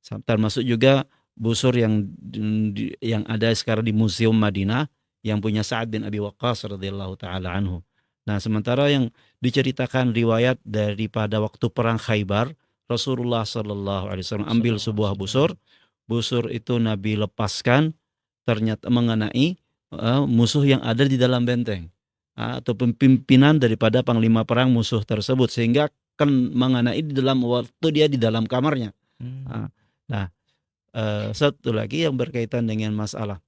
Termasuk juga busur yang ada sekarang di Museum Madinah yang punya Sa'ad bin Abi Waqqas radhiyallahu taala anhu. Nah, sementara yang diceritakan riwayat daripada waktu perang Khaybar, Rasulullah sallallahu alaihi wasallam ambil sebuah busur itu Nabi lepaskan, ternyata mengenai musuh yang ada di dalam benteng, ataupun pimpinan daripada panglima perang musuh tersebut, sehingga kan mengenai di dalam waktu dia di dalam kamarnya. Nah, satu lagi yang berkaitan dengan masalah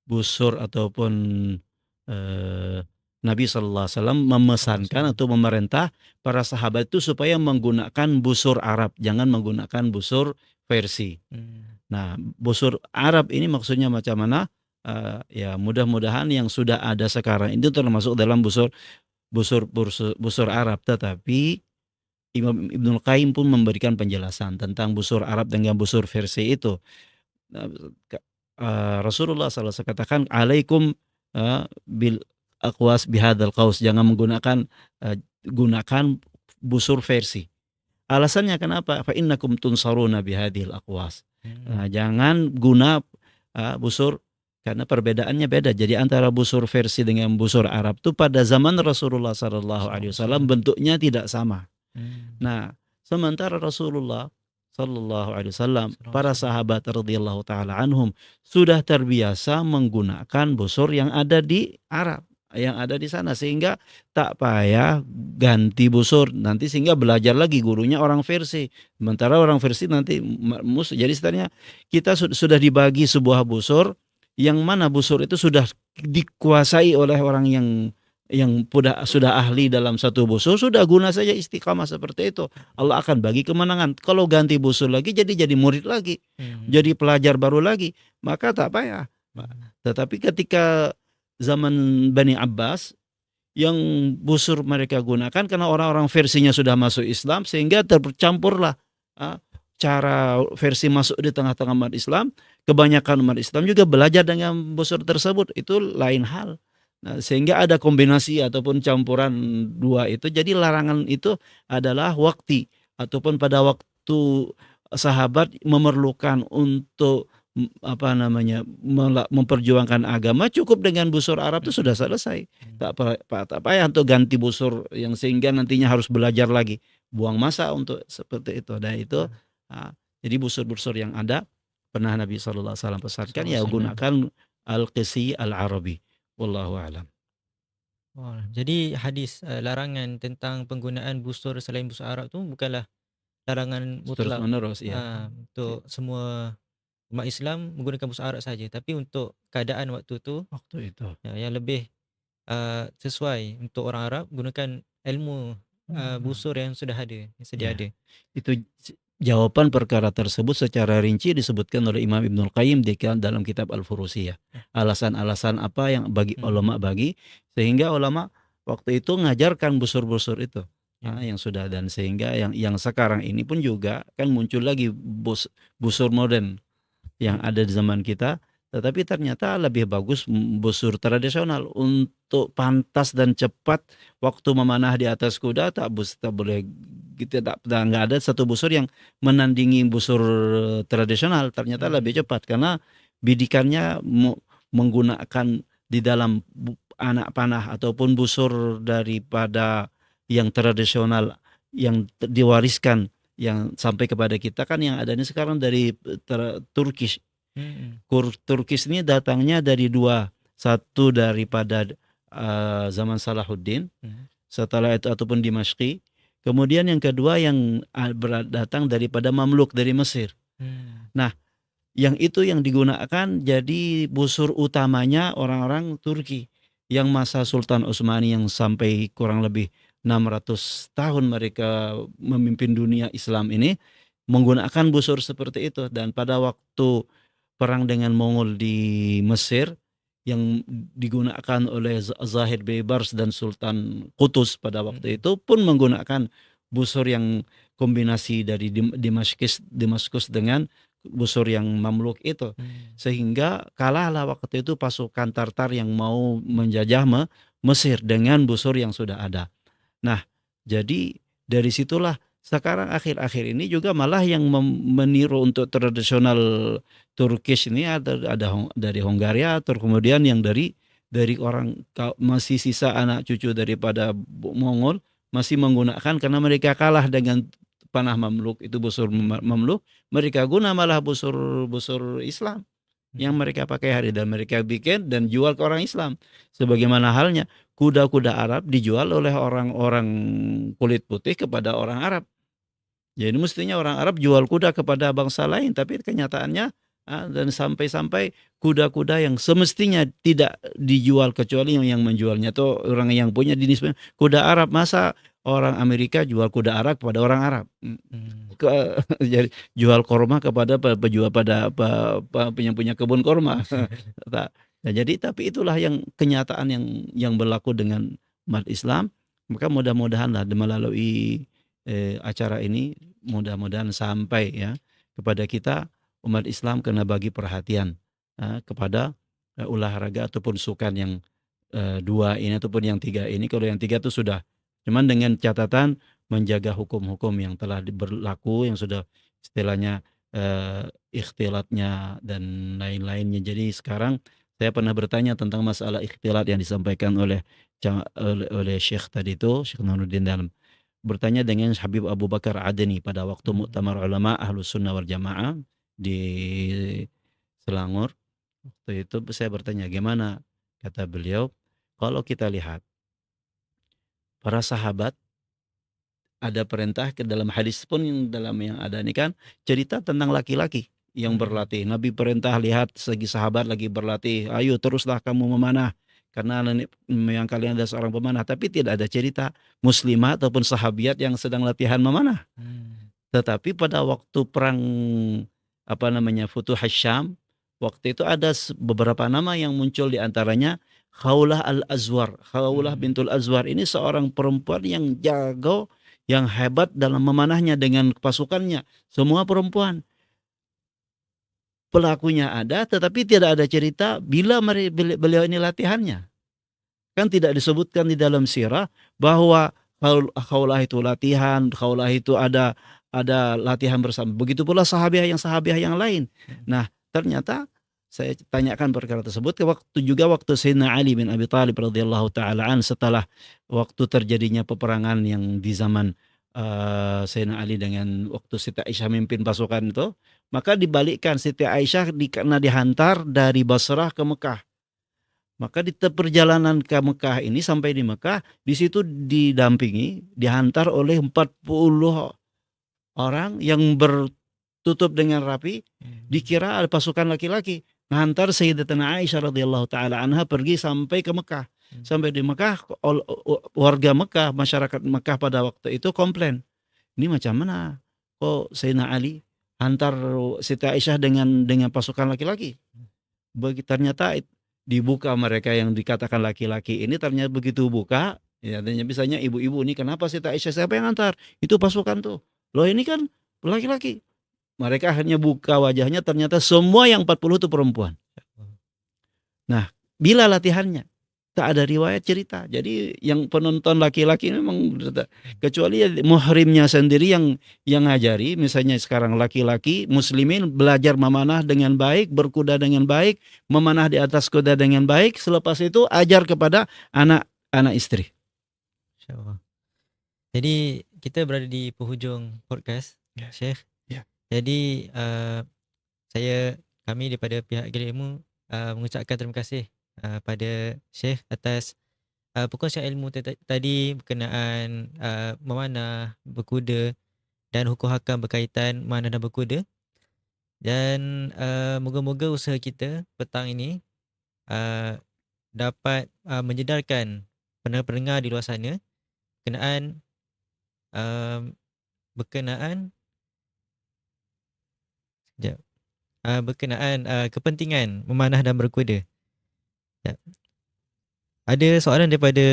busur ataupun Nabi sallallahu alaihi wasallam memesankan atau memerintah para sahabat itu supaya menggunakan busur Arab, jangan menggunakan busur versi. Nah, busur Arab ini maksudnya macam mana? Ya mudah-mudahan yang sudah ada sekarang itu termasuk dalam busur Arab, tetapi Imam Ibnul Qayyim pun memberikan penjelasan tentang busur Arab dengan busur versi itu. Rasulullah SAW katakan, alaikum bil aqwas bihadzal qaus, jangan menggunakan gunakan busur versi. Alasannya kenapa? Fa innakum tunsaruna bihadzal aqwas. Jangan guna busur, karena perbedaannya beda. Jadi antara busur versi dengan busur Arab itu pada zaman Rasulullah SAW bentuknya tidak sama. Nah, sementara Rasulullah sallallahu alaihi wasallam, para sahabat radhiyallahu taala anhum sudah terbiasa menggunakan busur yang ada di Arab, yang ada di sana, sehingga tak payah ganti busur nanti, sehingga belajar lagi gurunya orang versi, sementara orang versi nanti musuh. Jadi sebenarnya kita sudah dibagi sebuah busur, yang mana busur itu sudah dikuasai oleh orang yang yang sudah ahli dalam satu busur, sudah guna saja istiqamah seperti itu. Allah akan bagi kemenangan. Kalau ganti busur lagi jadi murid lagi, jadi pelajar baru lagi, maka tak payah. Tetapi ketika zaman Bani Abbas, yang busur mereka gunakan karena orang-orang versinya sudah masuk Islam, sehingga tercampurlah cara versi masuk di tengah-tengah umat Islam. Kebanyakan umat Islam juga belajar dengan busur tersebut, itu lain hal. Nah, sehingga ada kombinasi ataupun campuran dua itu. Jadi larangan itu adalah waktu ataupun pada waktu sahabat memerlukan untuk memperjuangkan agama, cukup dengan busur Arab itu sudah selesai. Tak payah untuk ganti busur yang sehingga nantinya harus belajar lagi, buang masa untuk seperti itu. Dan itu jadi busur-busur yang ada pernah Nabi SAW pesankan, ya gunakan al-qisi al-arabi. Wallahu a'lam. Jadi hadis larangan tentang penggunaan busur selain busur Arab tu bukanlah larangan mutlak Terus-menerus, ya. untuk semua umat Islam menggunakan busur Arab saja, tapi untuk keadaan waktu itu yang lebih sesuai untuk orang Arab gunakan ilmu busur yang sudah ada, yang sedia ada. Itu jawaban perkara tersebut secara rinci disebutkan oleh Imam Ibnul Qayyim dalam kitab Al-Furusiyah. Alasan-alasan apa yang bagi ulama sehingga ulama waktu itu ngajarkan busur-busur itu yang sudah, dan sehingga yang sekarang ini pun juga kan muncul lagi busur modern yang ada di zaman kita, tetapi ternyata lebih bagus busur tradisional untuk pantas dan cepat waktu memanah di atas kuda. Tak boleh gitu, nggak ada satu busur yang menandingi busur tradisional. Ternyata lebih cepat karena bidikannya menggunakan di dalam anak panah ataupun busur daripada yang tradisional yang diwariskan yang sampai kepada kita kan yang adanya sekarang dari Turkish. Turkish ini datangnya dari dua, satu daripada zaman Salahuddin, setelah itu ataupun Dimashqi, kemudian yang kedua yang datang daripada Mamluk dari Mesir. Nah, yang itu yang digunakan jadi busur utamanya orang-orang Turki yang masa Sultan Utsmani yang sampai kurang lebih 600 tahun mereka memimpin dunia Islam ini menggunakan busur seperti itu. Dan pada waktu perang dengan Mongol di Mesir yang digunakan oleh Zahid Baybars dan Sultan Qutus pada waktu itu pun menggunakan busur yang kombinasi dari Damaskus dengan busur yang Mamluk itu, sehingga kalahlah waktu itu pasukan Tartar yang mau menjajah Mesir dengan busur yang sudah ada. Nah, jadi dari situlah sekarang akhir-akhir ini juga malah yang meniru untuk tradisional Turkish ini ada dari Hongaria, atau kemudian yang dari orang masih sisa anak cucu daripada Mongol masih menggunakan, karena mereka kalah dengan panah Mamluk itu busur Mamluk, mereka guna malah busur Islam yang mereka pakai hari, dan mereka bikin dan jual ke orang Islam. Sebagaimana halnya kuda-kuda Arab dijual oleh orang-orang kulit putih kepada orang Arab. Jadi mestinya orang Arab jual kuda kepada bangsa lain, tapi kenyataannya dan sampai-sampai kuda-kuda yang semestinya tidak dijual kecuali yang menjualnya itu orang yang punya jenis kuda Arab. Masa orang Amerika jual kuda Arab kepada orang Arab? Jadi jual korma kepada penjual yang punya kebun korma. Nah, jadi tapi itulah yang kenyataan yang berlaku dengan umat Islam. Maka mudah-mudahanlah melalui acara ini mudah-mudahan sampai ya kepada kita umat Islam kena bagi perhatian kepada olahraga ataupun sukan yang dua ini ataupun yang tiga ini. Kalau yang tiga itu sudah, cuman dengan catatan menjaga hukum-hukum yang telah berlaku yang sudah istilahnya ikhtilatnya dan lain-lainnya. Jadi sekarang saya pernah bertanya tentang masalah ikhtilat yang disampaikan oleh Syekh tadi itu, Syekh Nuruddin, dalam bertanya dengan Habib Abu Bakar Adeni pada waktu Muktamar Ulama Ahlus Sunnah wal Jamaah di Selangor. Waktu itu saya bertanya, gimana? Kata beliau, kalau kita lihat para sahabat ada perintah ke dalam hadis pun yang dalam yang ada ini kan cerita tentang laki-laki yang berlatih. Nabi perintah, lihat segi sahabat lagi berlatih, ayo teruslah kamu memanah karena nenek moyang kalian ada seorang pemanah, tapi tidak ada cerita muslimah ataupun sahabiat yang sedang latihan memanah. Tetapi pada waktu perang Futuh Syam, waktu itu ada beberapa nama yang muncul, di antaranya Khawlah al-Azwar. Khawlah bintul Azwar ini seorang perempuan yang jago, yang hebat dalam memanahnya dengan pasukannya. Semua perempuan. Pelakunya ada, tetapi tidak ada cerita bila beliau ini latihannya. Kan tidak disebutkan di dalam sirah bahwa Khawlah itu latihan, Khawlah itu ada latihan bersama. Begitu pula sahabiah yang lain. Nah, ternyata saya tanyakan perkara tersebut waktu Sayyidina Ali bin Abi Thalib radhiyallahu taala an, setelah waktu terjadinya peperangan yang di zaman Sayyidina Ali dengan waktu Siti Aisyah mimpin pasukan itu, maka dibalikkan, Siti Aisyah karena dihantar dari Basrah ke Mekah. Maka di perjalanan ke Mekah ini, sampai di Mekah, di situ dihantar oleh 40 orang yang bertutup dengan rapi, dikira ada pasukan laki-laki. Menghantar Sayyidatina Aisyah radhiyallahu taala anha pergi sampai ke Mekah. Sampai di Mekah, warga Mekah, masyarakat Mekah pada waktu itu komplain. Ini macam mana kok Sayyidina Ali hantar Siti Aisyah dengan pasukan laki-laki? Ternyata dibuka, mereka yang dikatakan laki-laki ini ternyata begitu buka, ya misalnya ibu-ibu ini, kenapa Siti Aisyah, siapa yang hantar? Itu pasukan tuh. Loh ini kan laki-laki. Mereka akhirnya buka wajahnya, ternyata semua yang 40 itu perempuan. Nah, bila latihannya tak ada riwayat cerita. Jadi yang penonton laki-laki memang, kecuali muhrimnya sendiri yang ngajari. Misalnya sekarang laki-laki muslimin belajar memanah dengan baik, berkuda dengan baik, memanah di atas kuda dengan baik. Selepas itu ajar kepada anak istri. InsyaAllah. Jadi kita berada di penghujung podcast, Syekh. Jadi kami daripada pihak Gili Ilmu mengucapkan terima kasih pada Syekh atas perkongsian ilmu tadi berkenaan memanah, berkuda dan hukum hakam berkaitan memanah dan berkuda. Dan moga-moga usaha kita petang ini dapat menjedarkan pendengar-pendengar di luar sana berkenaan kepentingan memanah dan berkuda. Ya. Ada soalan daripada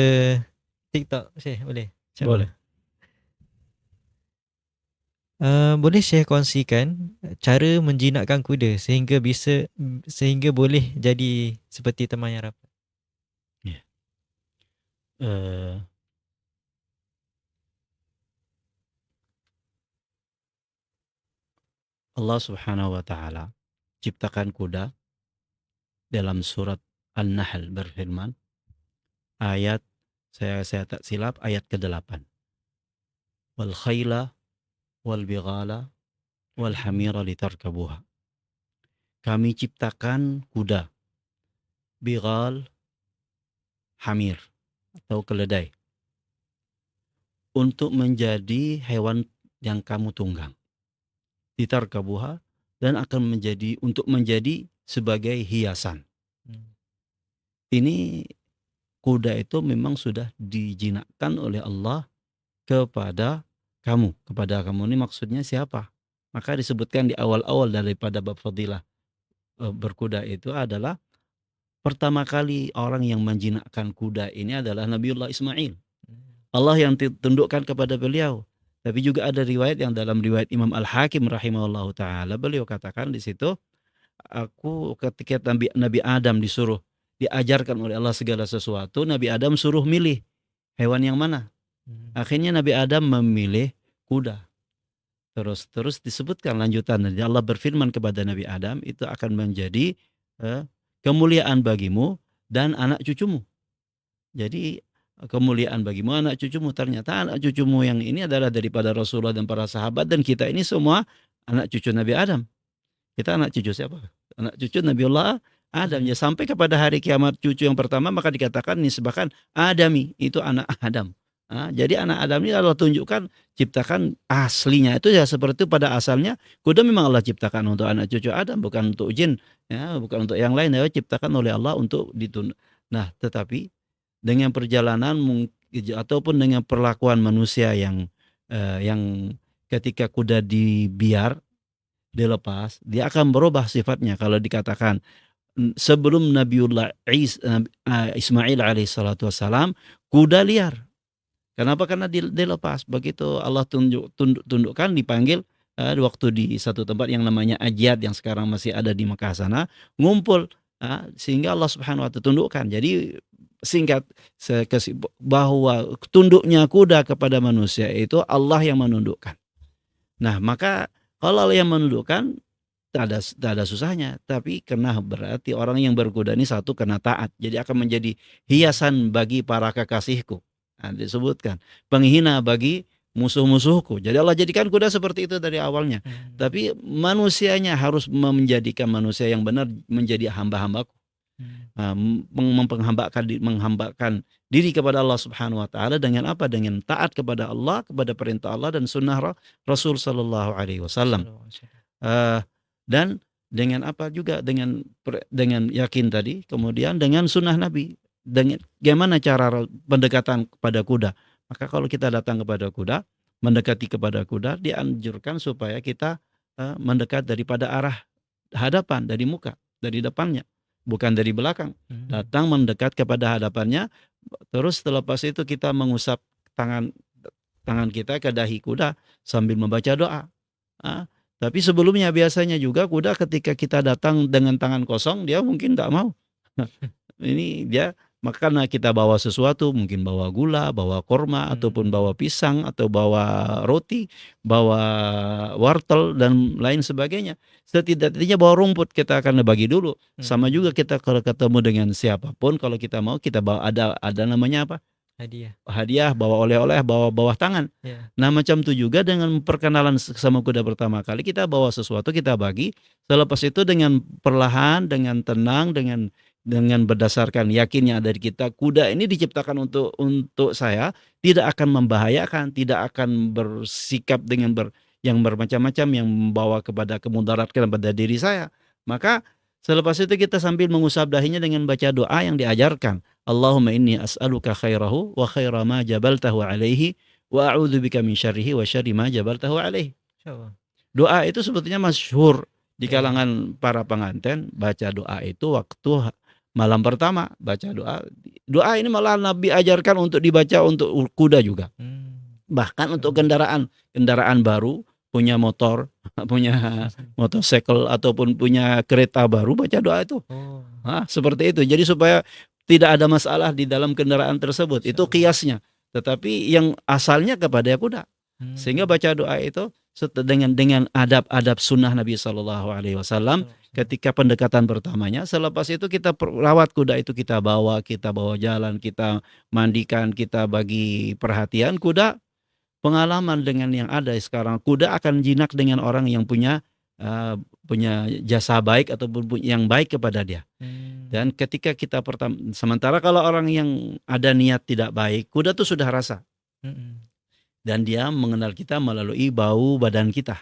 TikTok, Syekh, boleh? Boleh. Boleh Syekh kongsikan cara menjinakkan kuda sehingga boleh jadi seperti teman yang rapat? Allah Subhanahu wa taala ciptakan kuda dalam surat An-Nahl berfirman, ayat saya tak silap ayat ke-8. Wal khayla wal bighala wal hamira litarkabuha. Kami ciptakan kuda, bighal, hamir atau keledai, untuk menjadi hewan yang kamu tunggang. Litarkabuha, dan akan menjadi sebagai hiasan. Ini kuda itu memang sudah dijinakkan oleh Allah kepada kamu. Kepada kamu ini maksudnya siapa? Maka disebutkan di awal-awal daripada bab fadilah berkuda itu adalah, pertama kali orang yang menjinakkan kuda ini adalah Nabiullah Ismail. Allah yang tundukkan kepada beliau. Tapi juga ada riwayat yang dalam riwayat Imam Al-Hakim rahimahullahu taala, beliau katakan di situ, aku ketika Nabi Adam diajarkan oleh Allah segala sesuatu, Nabi Adam suruh milih hewan yang mana. Akhirnya Nabi Adam memilih kuda. Terus disebutkan lanjutan, Allah berfirman kepada Nabi Adam, itu akan menjadi kemuliaan bagimu dan anak cucumu. Jadi kemuliaan bagimu, anak cucumu. Ternyata anak cucumu yang ini adalah daripada Rasulullah dan para sahabat, dan kita ini semua anak cucu Nabi Adam. Kita anak cucu siapa? Anak cucu Nabiullah Adam. Ya, sampai kepada hari kiamat cucu yang pertama maka dikatakan nisbahkan Adami, itu anak Adam. Jadi anak Adam ini Allah tunjukkan, ciptakan aslinya itu ya seperti pada asalnya kuda memang Allah ciptakan untuk anak cucu Adam, bukan untuk jin, ya, bukan untuk yang lain, ya, ciptakan oleh Allah untuk Nah, tetapi dengan perjalanan ataupun dengan perlakuan manusia yang ketika kuda dilepas, dia akan berubah sifatnya. Kalau dikatakan sebelum Nabiullah Ismail alaihissalatu wassalam, kuda liar. Kenapa? Karena dilepas. Begitu Allah tundukkan, dipanggil waktu di satu tempat yang namanya Ajyad yang sekarang masih ada di Mekah sana, ngumpul, sehingga Allah Subhanahu wa Ta'ala tundukkan. Jadi singkat bahwa tunduknya kuda kepada manusia itu Allah yang menundukkan. Nah, maka kalau Allah yang menundukkan tak ada susahnya, tapi karena berarti orang yang berkuda ini satu kena taat, jadi akan menjadi hiasan bagi para kekasihku. Nah, disebutkan penghina bagi musuh-musuhku. Jadi Allah jadikan kuda seperti itu dari awalnya. Tapi manusianya harus menjadikan manusia yang benar menjadi hamba-hambaku. Menghambakan diri kepada Allah Subhanahu wa Ta'ala dengan apa? Dengan taat kepada Allah, kepada perintah Allah dan sunnah Rasul Sallallahu Alaihi Wasallam. Dan dengan apa juga? Dengan yakin tadi, kemudian dengan sunnah Nabi. Dengan bagaimana cara pendekatan kepada kuda? Maka kalau kita datang kepada kuda, mendekati kepada kuda, dianjurkan supaya kita mendekat daripada arah hadapan, dari muka, dari depannya, bukan dari belakang. Datang mendekat kepada hadapannya, terus terlepas itu kita mengusap tangan kita ke dahi kuda sambil membaca doa. Tapi sebelumnya biasanya juga kuda ketika kita datang dengan tangan kosong, dia mungkin tidak mau. Ini dia, makanya kita bawa sesuatu, mungkin bawa gula, bawa korma, ataupun bawa pisang, atau bawa roti, bawa wortel, dan lain sebagainya. Setidaknya bawa rumput kita akan bagi dulu. Sama juga kita kalau ketemu dengan siapapun, kalau kita mau, kita bawa ada namanya apa? Hadiah, bawa oleh-oleh, bawa bawah tangan. Nah, macam itu juga dengan perkenalan sama kuda pertama kali, kita bawa sesuatu, kita bagi. Selepas itu dengan perlahan, dengan tenang, dengan berdasarkan yakin yang ada di kita, kuda ini diciptakan untuk saya, tidak akan membahayakan, tidak akan bersikap dengan yang bermacam-macam yang membawa kepada kemudaratan pada diri saya. Maka selepas itu kita sambil mengusap dahinya dengan baca doa yang diajarkan. Allahumma inni as'aluka khairahu wa khaira ma jabaltahu alaihi wa a'udzubika min syarrihi wa syarri ma jabaltahu alaihi. Doa itu sebetulnya masyhur di kalangan para pengantin. Baca doa itu waktu malam pertama, baca doa. Doa ini malah Nabi ajarkan untuk dibaca untuk kuda juga. Bahkan untuk kendaraan baru, punya motor, punya motorcycle ataupun punya kereta baru, baca doa itu. Seperti itu. Jadi supaya tidak ada masalah di dalam kendaraan tersebut. Itu kiasnya. Tetapi yang asalnya kepada kuda. Sehingga baca doa itu dengan adab-adab sunnah Nabi Sallallahu Alaihi Wasallam ketika pendekatan pertamanya. Selepas itu kita rawat kuda itu, kita bawa jalan, kita mandikan, kita bagi perhatian kuda. Pengalaman dengan yang ada sekarang, kuda akan jinak dengan orang yang punya jasa baik ataupun yang baik kepada dia. Dan ketika kita sementara kalau orang yang ada niat tidak baik, kuda tuh sudah rasa. Dan dia mengenal kita melalui bau badan kita,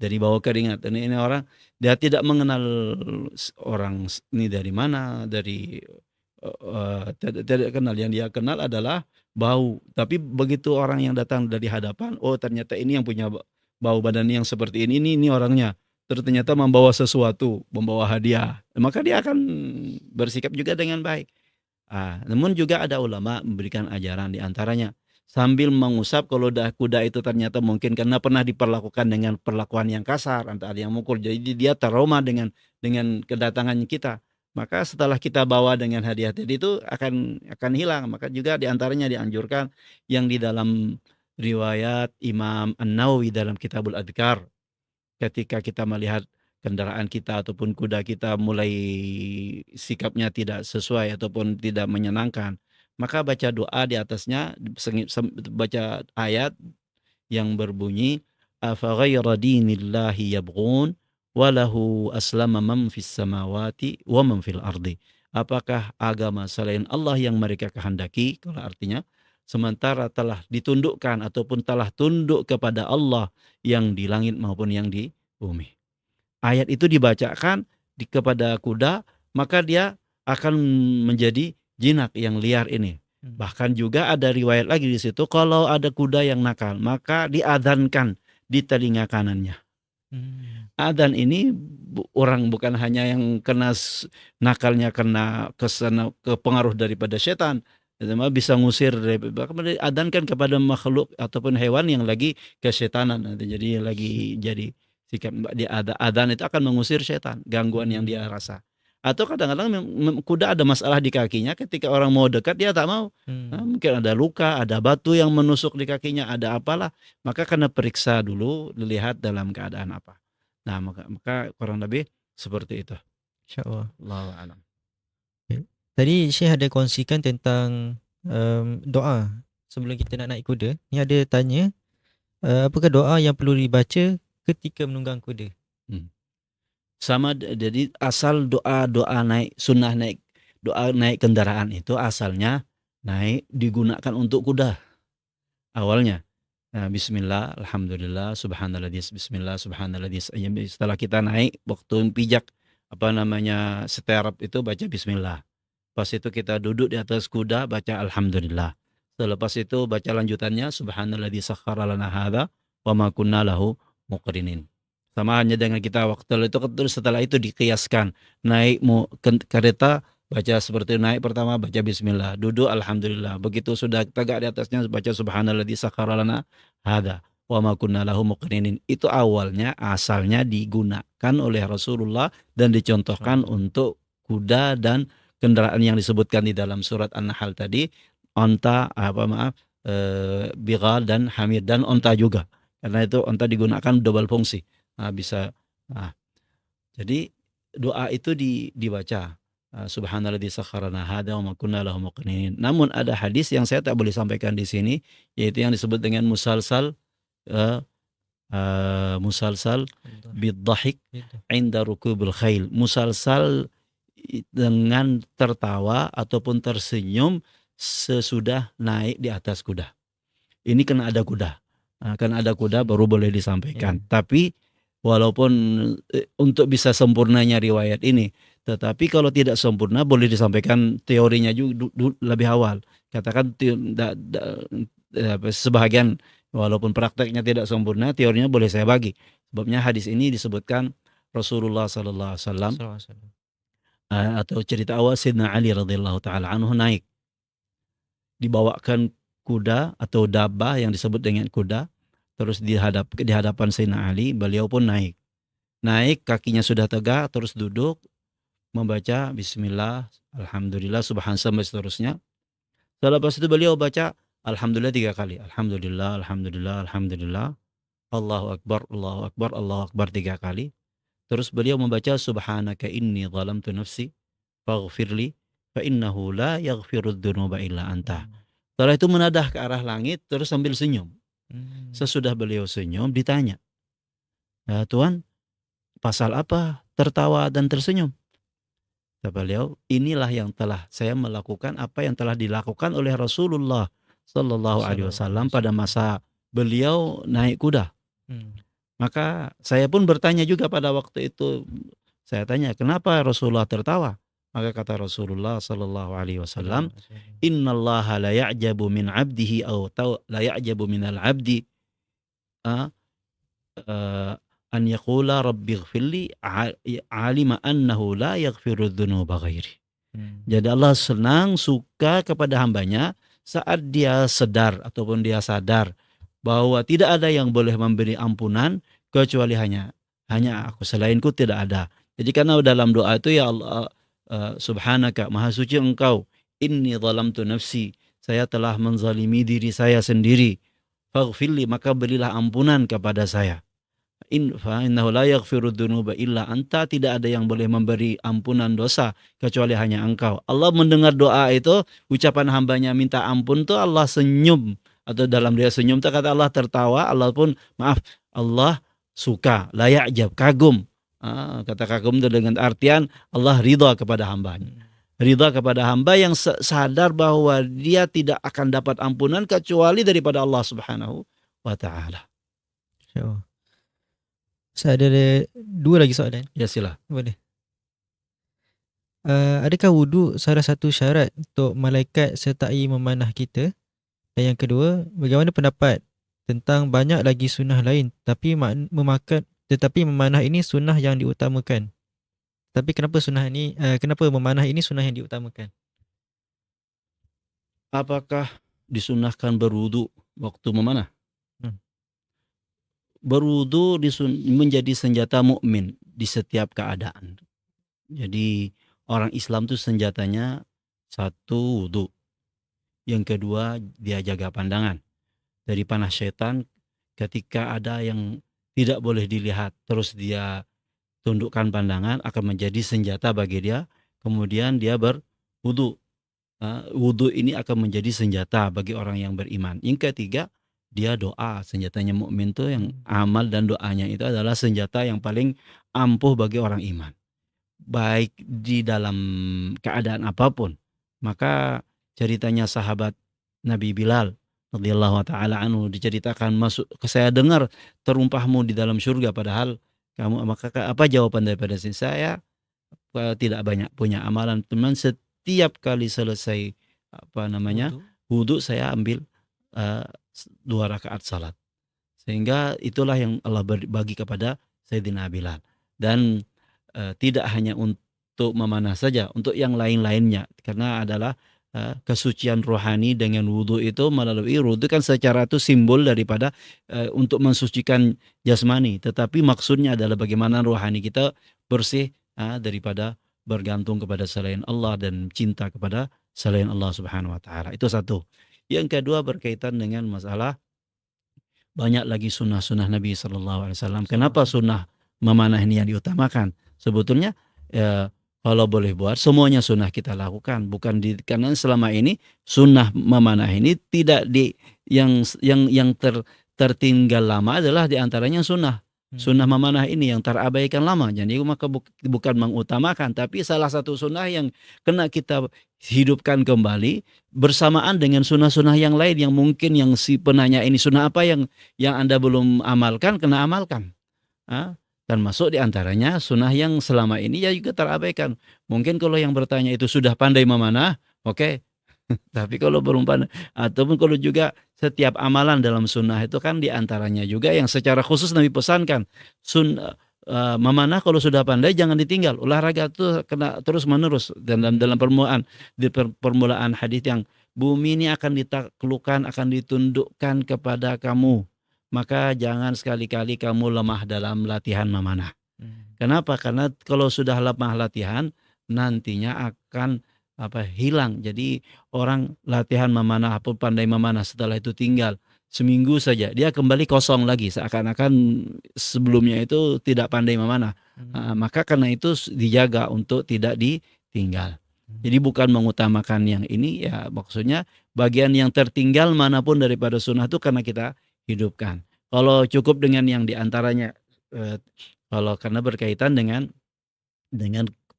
dari bau keringat. Dan ini orang, dia tidak mengenal orang ini dari mana, tidak kenal. Yang dia kenal adalah bau. Tapi begitu orang yang datang dari hadapan, oh ternyata ini yang punya bau badan yang seperti ini orangnya. Terus ternyata membawa sesuatu, membawa hadiah, maka dia akan bersikap juga dengan baik. Namun juga ada ulama memberikan ajaran, di antaranya sambil mengusap kalau kuda itu ternyata mungkin karena pernah diperlakukan dengan perlakuan yang kasar, antara yang mukul, jadi dia trauma dengan kedatangan kita. Maka setelah kita bawa dengan hadiah tadi itu akan hilang. Maka juga di antaranya dianjurkan yang di dalam riwayat Imam An-Nawawi dalam Kitabul Adhkar, ketika kita melihat kendaraan kita ataupun kuda kita mulai sikapnya tidak sesuai ataupun tidak menyenangkan, maka baca doa di atasnya, baca ayat yang berbunyi afa ghaira dinillahi yabghun walahu aslama man fis samawati wa man fil ardi. Apakah agama selain Allah yang mereka kehendaki? Kalau artinya sementara telah ditundukkan ataupun telah tunduk kepada Allah yang di langit maupun yang di bumi. Ayat itu dibacakan kepada kuda, maka dia akan menjadi jinak yang liar ini. Bahkan juga ada riwayat lagi di situ, kalau ada kuda yang nakal, maka diadzankan di telinga kanannya. Adzan ini orang bukan hanya yang kena nakalnya kena kesana ke pengaruh daripada setan, bisa ngusir adzankan kepada makhluk ataupun hewan yang lagi kesetanan. Jadi lagi jadi sikap di adzan itu akan mengusir setan, gangguan yang dia rasa. Atau kadang-kadang kuda ada masalah di kakinya, ketika orang mau dekat dia tak mau. Mungkin ada luka, ada batu yang menusuk di kakinya, ada apalah, maka kena periksa dulu, dilihat dalam keadaan apa. Nah, maka kurang lebih seperti itu. InsyaAllah. Allahu a'lam. Tadi Syekh ada kongsikan tentang doa sebelum kita nak naik kuda. Ni ada tanya, apakah doa yang perlu dibaca ketika menunggang kuda? Sama, jadi asal doa naik sunnah naik doa naik kendaraan itu asalnya naik digunakan untuk kuda awalnya. Nah, bismillah, alhamdulillah, subhanalladzi, bismillah, subhanalladzi. Setelah kita naik waktu pijak seterap itu baca bismillah. Pas itu kita duduk di atas kuda baca alhamdulillah. Selepas itu baca lanjutannya subhanalladzi sakhkhara lana hadza wa ma kunna lahu muqrinin. Sama hanya dengan kita waktu itu, terus setelah itu dikiaskan naik kereta baca seperti naik pertama baca bismillah, duduk alhamdulillah, begitu sudah tegak di atasnya baca subhanalladzi sakhkhara lana hadza wa ma kunna lahu muqrinin. Itu awalnya asalnya digunakan oleh Rasulullah dan dicontohkan untuk kuda dan kendaraan yang disebutkan di dalam surat An-Nahl tadi, onta bighal dan hamir, dan onta juga, karena itu onta digunakan double fungsi. Jadi doa itu dibaca subhanalladzi sakhkhara lana hadza wa ma kunna lahu muqrinin. Namun ada hadis yang saya tak boleh sampaikan di sini, yaitu yang disebut dengan musalsal bid-dhahik inda rukubil khail. Musalsal dengan tertawa ataupun tersenyum sesudah naik di atas kuda. Ini kena ada kuda. Kan ada kuda baru boleh disampaikan. Tapi walaupun untuk bisa sempurnanya riwayat ini, tetapi kalau tidak sempurna boleh disampaikan teorinya juga lebih awal. Katakan sebahagian, walaupun prakteknya tidak sempurna, teorinya boleh saya bagi. Sebabnya hadis ini disebutkan Rasulullah sallallahu alaihi wasallam, atau cerita awal Sayyidina Ali radhiyallahu taala anhu naik, dibawakan kuda atau dabah yang disebut dengan kuda, terus di hadapan Sayyidina Ali, beliau pun naik kakinya sudah tegak, terus duduk membaca bismillah, alhamdulillah, subhanallah, sampai seterusnya. Selepas itu beliau baca alhamdulillah 3 kali, alhamdulillah, alhamdulillah, alhamdulillah, Allahu akbar, Allahu akbar, Allahu akbar 3 kali. Terus beliau membaca subhanaka inni zalamtu nafsi faghfirli fa innahu la yaghfirudz dzunuba illa anta. Setelah itu menadah ke arah langit terus sambil senyum. Sesudah beliau senyum ditanya, Tuhan, pasal apa tertawa dan tersenyum? Kata beliau, inilah yang telah saya melakukan, apa yang telah dilakukan oleh Rasulullah sallallahu alaihi wasallam pada masa beliau naik kuda. Maka saya pun bertanya juga pada waktu itu, saya tanya, kenapa Rasulullah tertawa? Maka kata Rasulullah sallallahu alaihi wasallam, innallaha la ya'jabu min 'abdihi aw la ya'jabu minal 'abdi an yaqula rabbighfirli 'alima annahu la yaghfiru dzunuba ghairi. Jadi Allah senang, suka kepada hambanya saat dia sadar ataupun dia sadar bahwa tidak ada yang boleh memberi ampunan kecuali hanya aku, selainku tidak ada. Jadi karena dalam doa itu, ya Allah, subhanaka, maha suci engkau, inni zalamtu nafsi, saya telah menzalimi diri saya sendiri, faghfirli, maka berilah ampunan kepada saya. Fa innahu la yaghfiru dzunuba illa anta, tidak ada yang boleh memberi ampunan dosa kecuali hanya engkau. Allah mendengar doa itu, ucapan hambanya minta ampun tuh, Allah senyum, atau dalam dia senyum itu kata Allah tertawa, Allah pun Allah suka, la ya'jab, kagum. Kata kagum itu dengan artian Allah ridha kepada hambanya. Ridha kepada hamba yang sadar bahwa dia tidak akan dapat ampunan kecuali daripada Allah Subhanahu wa taala. Saya ada 2 lagi soalan. Ya, sila. Boleh. Adakah wuduk salah satu syarat untuk malaikat sertai memanah kita? Dan yang kedua, bagaimana pendapat tentang banyak lagi sunnah lain tetapi memanah ini sunnah yang diutamakan? Tapi kenapa memanah ini sunnah yang diutamakan? Apakah disunahkan berwudu waktu memanah? Hmm. Berwudu menjadi senjata mukmin di setiap keadaan. Jadi orang Islam tuh senjatanya satu wudu. Yang kedua dia jaga pandangan dari panah setan. Ketika ada yang tidak boleh dilihat terus dia tundukkan pandangan akan menjadi senjata bagi dia. Kemudian dia berwudu. Wudu ini akan menjadi senjata bagi orang yang beriman. Yang ketiga, dia doa. Senjatanya mukmin itu yang amal dan doanya itu adalah senjata yang paling ampuh bagi orang iman. Baik di dalam keadaan apapun. Maka ceritanya sahabat Nabi Bilal radhiyallahu taala anhu diceritakan, saya dengar terumpahmu di dalam surga, padahal kamu, maka apa jawaban daripada saya? Tidak banyak punya amalan, teman. Setiap kali selesai wudu saya ambil 2 rakaat salat. Sehingga itulah yang Allah bagi kepada Sayyidina Bilal. Dan tidak hanya untuk memanah saja, untuk yang lain-lainnya, karena adalah kesucian rohani dengan wudu itu. Melalui wudu kan secara itu simbol daripada untuk mensucikan jasmani, tetapi maksudnya adalah bagaimana rohani kita bersih daripada bergantung kepada selain Allah dan cinta kepada selain Allah Subhanahu wa taala. Itu satu. Yang kedua berkaitan dengan masalah banyak lagi sunnah-sunnah Nabi sallallahu alaihi wasallam. Kenapa sunnah memanah ini yang diutamakan? Sebetulnya kalau boleh buat semuanya sunnah kita lakukan, karena selama ini sunnah memanah ini tidak yang tertinggal lama adalah diantaranya sunnah memanah ini yang terabaikan lama. Jadi maka bukan mengutamakan, tapi salah satu sunnah yang kena kita hidupkan kembali bersamaan dengan sunnah-sunnah yang lain yang mungkin yang si penanya ini sunnah apa yang Anda belum amalkan, kena amalkan. Dan masuk diantaranya sunnah yang selama ini ya juga terabaikan. Mungkin kalau yang bertanya itu sudah pandai memanah, oke. Tapi kalau belum pandai, ataupun kalau juga setiap amalan dalam sunnah itu kan diantaranya juga yang secara khusus Nabi pesankan, memanah kalau sudah pandai jangan ditinggal. Olahraga itu kena terus menerus. Dan dalam permulaan hadis yang bumi ini akan ditaklukkan, akan ditundukkan kepada kamu, maka jangan sekali-kali kamu lemah dalam latihan memanah. Kenapa? Karena kalau sudah lemah latihan nantinya akan hilang. Jadi orang latihan memanah apa pandai memanah, setelah itu tinggal seminggu saja dia kembali kosong lagi, seakan-akan sebelumnya itu tidak pandai memanah. Maka karena itu dijaga untuk tidak ditinggal. Jadi bukan mengutamakan yang ini, ya maksudnya bagian yang tertinggal manapun daripada sunnah itu karena kita hidupkan. Kalau cukup dengan yang diantaranya, kalau karena berkaitan dengan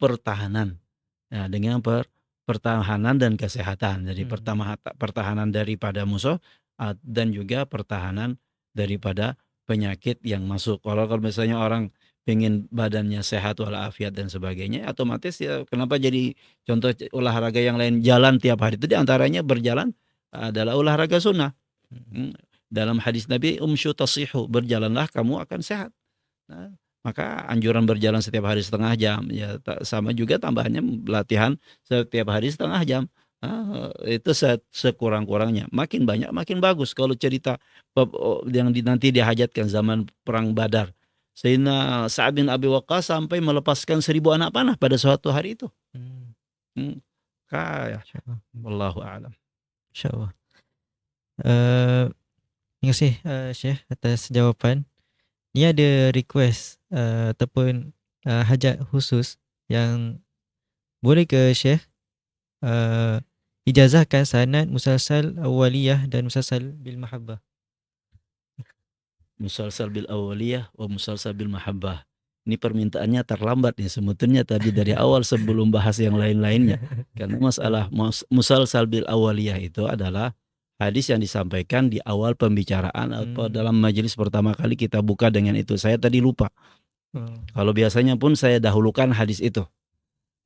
pertahanan, dengan pertahanan dan kesehatan. Jadi pertahanan daripada musuh dan juga pertahanan daripada penyakit yang masuk. Kalau misalnya orang pengen badannya sehat walafiat dan sebagainya, otomatis ya kenapa jadi contoh olahraga yang lain jalan tiap hari itu diantaranya berjalan adalah olahraga sunnah. Dalam hadis Nabi umsyu tasihu, berjalanlah kamu akan sehat. Maka anjuran berjalan setiap hari setengah jam, ya sama juga tambahannya latihan setiap hari setengah jam. Itu sekurang-kurangnya. Makin banyak makin bagus. Kalau cerita yang nanti dihajatkan zaman perang Badar, Sayyidina Sa'ad bin Abi Waqqas sampai melepaskan 1000 anak panah pada suatu hari itu. Wallahu a'lam. InsyaAllah. Terima kasih Syekh atas jawapan. Ni ada request ataupun hajat khusus yang boleh ke Syekh ijazahkan sanad musalsal awaliyah dan musalsal bil mahabbah. Musalsal bil awaliyah wa musalsal bil mahabbah. Ini permintaannya terlambat nih sebetulnya tadi dari awal sebelum bahas yang lain-lainnya. Karena masalah musalsal bil awaliyah itu adalah hadis yang disampaikan di awal pembicaraan atau dalam majelis pertama kali kita buka dengan itu. Saya tadi lupa. Kalau biasanya pun saya dahulukan hadis itu.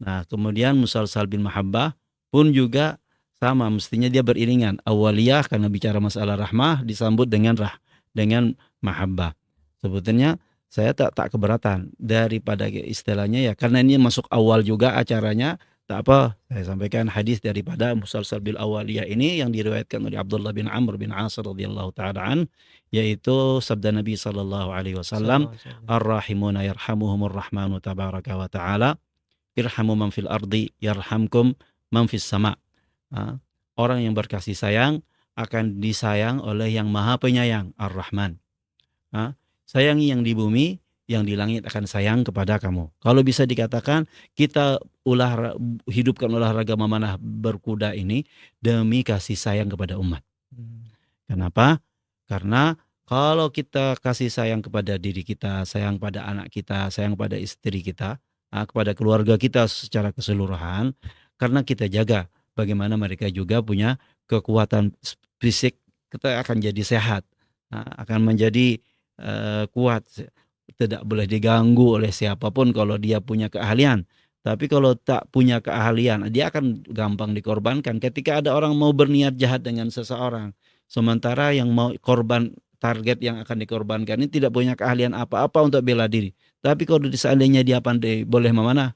Nah, kemudian musalsal bil mahabbah pun juga sama, mestinya dia beriringan. Awaliyah karena bicara masalah rahmah disambut dengan dengan mahabbah. Sebetulnya saya tak keberatan daripada istilahnya ya, karena ini masuk awal juga acaranya, tak apa saya sampaikan hadis daripada musalsal bil awaliyah ini yang diriwayatkan oleh Abdullah bin Amr bin As radhiyallahu taala an, yaitu sabda Nabi sallallahu alaihi wasallam, Sallallahu alaihi wasallam. ar-rahimuna yarhamuhumur rahmanu tabaraka wa taala, irhamu man fil ardi yarhamkum man fis sama. Orang yang berkasih sayang akan disayang oleh yang maha penyayang, Ar-Rahman. Sayangi yang di bumi, yang di langit akan sayang kepada kamu. Kalau bisa dikatakan kita hidupkan olahraga memanah berkuda ini demi kasih sayang kepada umat. Kenapa? Karena kalau kita kasih sayang kepada diri kita, sayang pada anak kita, sayang pada istri kita, kepada keluarga kita secara keseluruhan, karena kita jaga bagaimana mereka juga punya kekuatan fisik, kita akan jadi sehat, akan menjadi kuat, tidak boleh diganggu oleh siapapun kalau dia punya keahlian. Tapi kalau tak punya keahlian, dia akan gampang dikorbankan. Ketika ada orang mau berniat jahat dengan seseorang, sementara yang mau target yang akan dikorbankan ini tidak punya keahlian apa-apa untuk bela diri. Tapi kalau seandainya dia pandai boleh memanah,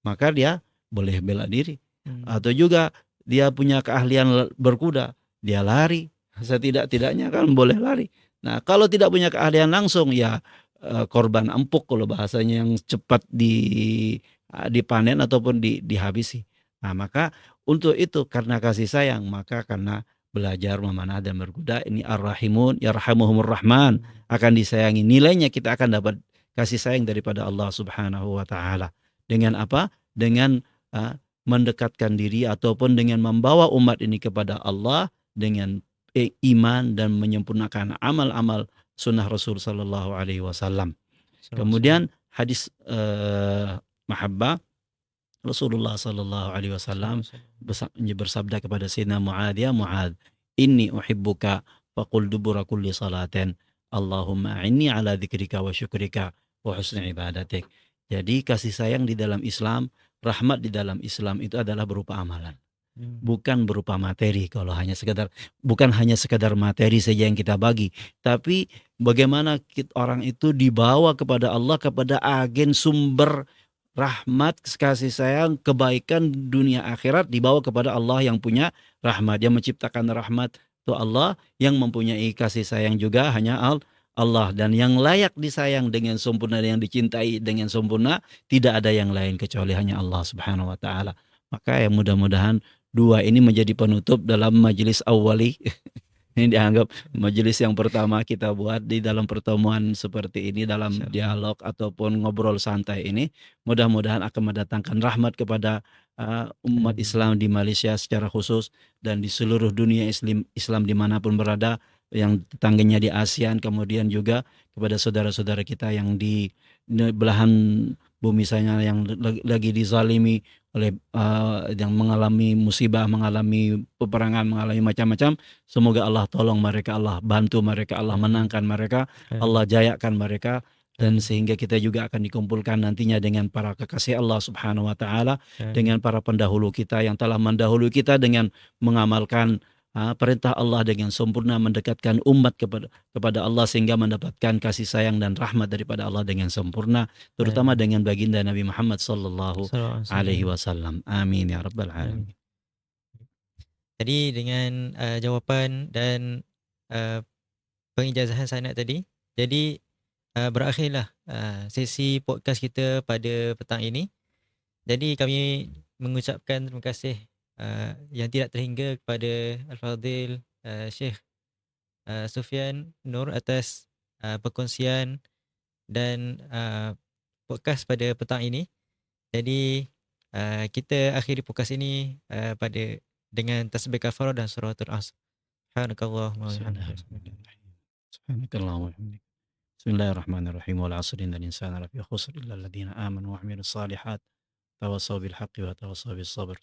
maka dia boleh bela diri. Atau juga dia punya keahlian berkuda, dia lari. Setidak-tidaknya kan boleh lari. Nah, kalau tidak punya keahlian langsung, ya korban empuk kalau bahasanya, yang cepat dipanen ataupun dihabisi. Nah, maka untuk itu karena kasih sayang, maka karena belajar memanah dan berkuda ini ar-rahimun yarhamuhumur rahman, akan disayangi. Nilainya kita akan dapat kasih sayang daripada Allah Subhanahu wa taala. Dengan apa? Dengan mendekatkan diri ataupun dengan membawa umat ini kepada Allah dengan iman dan menyempurnakan amal-amal sunnah Rasul sallallahu alaihi wasallam. Kemudian hadis mahabbah, Rasulullah sallallahu alaihi wasallam bersabda kepada Sayyidina Mu'adz, ya Mu'adz, inni uhibbuka faqul dubura kulli salatin Allahumma a'inni ala dzikrika wa syukrika wa husni ibadatik. Jadi kasih sayang di dalam Islam, rahmat di dalam Islam itu adalah berupa amalan. Bukan berupa materi. Kalau bukan hanya sekadar materi saja yang kita bagi, tapi bagaimana orang itu dibawa kepada Allah, kepada agen sumber rahmat, kasih sayang, kebaikan dunia akhirat, dibawa kepada Allah yang punya rahmat, yang menciptakan rahmat itu Allah, yang mempunyai kasih sayang juga hanya Allah, dan yang layak disayang dengan sempurna, yang dicintai dengan sempurna, tidak ada yang lain kecuali hanya Allah Subhanahu wa taala. Maka ya mudah-mudahan dua ini menjadi penutup dalam majelis awali. Ini dianggap majelis yang pertama kita buat di dalam pertemuan seperti ini, dalam dialog ataupun ngobrol santai ini. Mudah-mudahan akan mendatangkan rahmat kepada umat Islam di Malaysia secara khusus dan di seluruh dunia Islam dimanapun berada, yang tetangganya di ASEAN, kemudian juga kepada saudara-saudara kita yang di belahan bumi sana yang lagi dizalimi oleh yang mengalami musibah, mengalami peperangan, mengalami macam-macam. Semoga Allah tolong mereka, Allah bantu mereka, Allah menangkan mereka, Allah jayakan mereka, dan sehingga kita juga akan dikumpulkan nantinya dengan para kekasih Allah Subhanahu wa taala, dengan para pendahulu kita yang telah mendahului kita dengan mengamalkan perintah Allah dengan sempurna, mendekatkan umat kepada Allah sehingga mendapatkan kasih sayang dan rahmat daripada Allah dengan sempurna, terutama dengan baginda Nabi Muhammad sallallahu alaihi wasallam. Amin ya rabbal alamin. Jadi dengan jawapan dan pengijazahan sanad tadi, jadi berakhirlah sesi podcast kita pada petang ini. Jadi kami mengucapkan terima kasih yang tidak terhingga kepada Al-Fadhil Syekh Sufyan Nur atas perkongsian dan podcast pada petang ini. Jadi kita akhiri podcast ini dengan tasbih kafarah dan suratul Asr. Subhanakallahumma wa bihamdika. Subhanakallahumma wa bihamdika. Bismillahirrahmanirrahim. Wal 'asri innal insana lafi khusr illa alladziina aamanu wa 'amilus shalihat tawassaw bil haqqi wa tawassaw bis sabr.